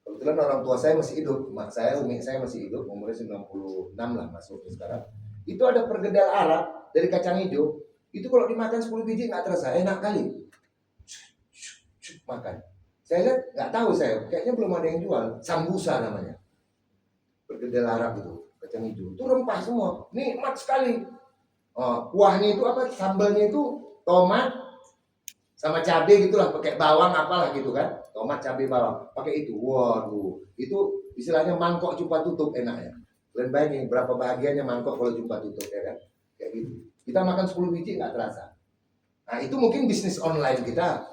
Kebetulan orang tua saya masih hidup, mak saya, umi saya masih hidup, umurnya 96 lah masuk sekarang. Itu ada pergedel Arab dari kacang hijau, itu kalau dimakan 10 biji nggak terasa, enak kali. Makan. Saya lihat nggak tahu saya, kayaknya belum ada yang jual, sambusa namanya. Pergedel Arab itu, kacang hijau, itu rempah semua, nikmat sekali. Kuahnya itu apa? Sambalnya itu tomat sama cabai gitulah, pakai bawang apalah gitu kan. Tomat, cabai, bawang, pakai itu. Waduh, itu istilahnya mangkok jumpa tutup enaknya. Kalian bayangin berapa bahagianya mangkok kalau jumpa tutup ya kan. Kayak gitu. Kita makan 10 biji nggak terasa. Nah, itu mungkin bisnis online kita.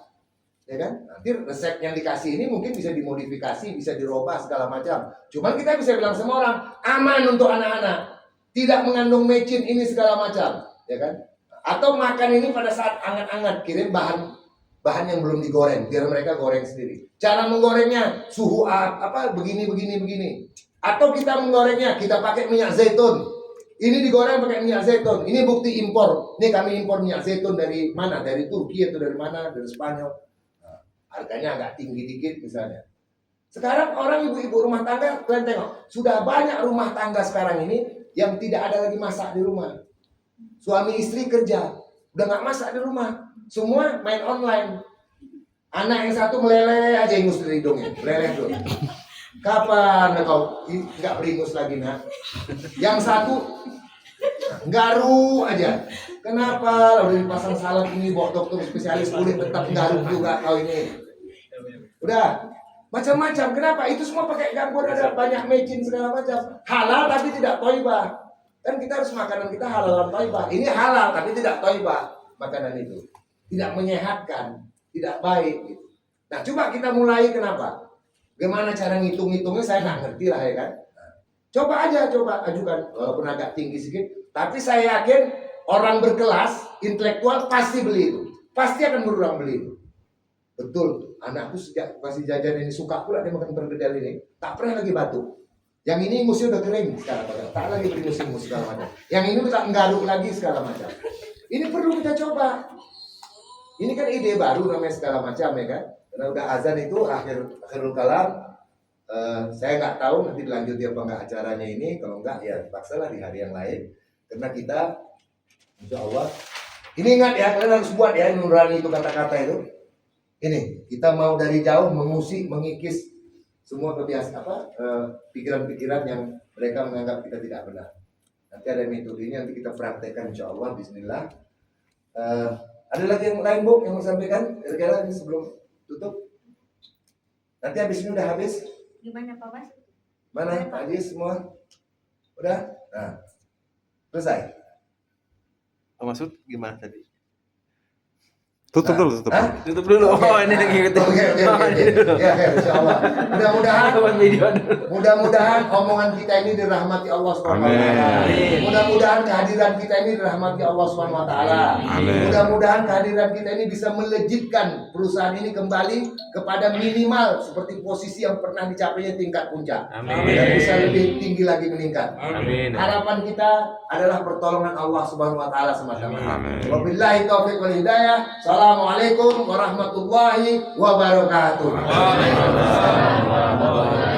Ya kan? Nanti resep yang dikasih ini mungkin bisa dimodifikasi, bisa dirubah segala macam. Cuman kita bisa bilang sama orang, aman untuk anak-anak. Tidak mengandung mecin ini segala macam, ya kan? Atau makan ini pada saat anget-anget, kirim bahan yang belum digoreng, biar mereka goreng sendiri. Cara menggorengnya suhu begini. Atau kita menggorengnya, kita pakai minyak zaitun. Ini digoreng pakai minyak zaitun. Ini bukti impor. Ini kami impor minyak zaitun dari mana? Dari Turki atau dari mana? Dari Spanyol. Nah, harganya agak tinggi dikit misalnya. Sekarang orang ibu-ibu rumah tangga, kalian tengok, sudah banyak rumah tangga sekarang ini yang tidak ada lagi masak di rumah. Suami istri kerja, udah nggak masak di rumah, semua main online. Anak yang satu meleleh aja ingus dari hidungnya, meleleh tuh. Kapan kau nggak beringus lagi nak? Yang satu garu aja. Kenapa? Udah dipasang salep ini, bawa dokter spesialis kulit tetap garu juga kau ini. Udah macam-macam. Kenapa? Itu semua pakai gangguan, ada banyak mecin segala macam. Halal tapi tidak toibah. Kan kita harus makanan kita halal dan toibah. Ini halal tapi tidak toibah makanan itu. Tidak menyehatkan, tidak baik. Gitu. Nah coba kita mulai kenapa? Gimana cara ngitung-ngitungnya saya nggak ngerti lah ya kan. Coba ajukan walaupun agak tinggi sedikit. Tapi saya yakin orang berkelas, intelektual pasti beli itu. Pasti akan berulang beli itu. Betul, anakku sejak kasih jajan ini suka pula dia makan pergedel ini. Tak pernah lagi batuk. Yang ini ingusnya udah kering sekarang, tak lagi beringus-ingus segala macam. Yang ini udah tak nggaruk lagi segala macam. Ini perlu kita coba. Ini kan ide baru namanya segala macam ya kan. Karena udah azan itu akhirul kalam. Saya nggak tahu nanti dilanjuti apa enggak acaranya ini. Kalau enggak ya paksalah di hari yang lain. Karena kita, insya Allah. Ini ingat ya, kalian harus buat ya nurani itu kata-kata itu. Ini kita mau dari jauh mengusik, mengikis semua kebiasaan pikiran-pikiran yang mereka menganggap kita tidak benar. Nanti ada metodenya, nanti kita praktekkan insya Allah. Bismillah. Ada lagi yang lain Bu yang mau sampaikan? Kira-kira ini sebelum tutup. Nanti habis ini udah habis. Gimana Pak Mas? Mana Pak Haji semua? Udah? Nah, selesai. Maksud gimana tadi? Tutup dulu, tutup. Hah? Tutup dulu. Oh, ini lagi gitu. Oke. Ya, insyaallah. Mudah-mudahan omongan kita ini dirahmati Allah Subhanahu wa taala. Amin. Mudah-mudahan kehadiran kita ini dirahmati Allah Subhanahu wa taala. Amin. Mudah-mudahan kehadiran kita ini bisa melejitkan perusahaan ini kembali kepada minimal seperti posisi yang pernah dicapainya tingkat puncak. Amin. Dan bisa lebih tinggi lagi meningkat. Amin. Harapan kita adalah pertolongan Allah Subhanahu wa taala semata-mata. Amin. Wabillahi taufiq wal hidayah. Assalamualaikum warahmatullahi wabarakatuh. Waalaikumsalam warahmatullahi wabarakatuh.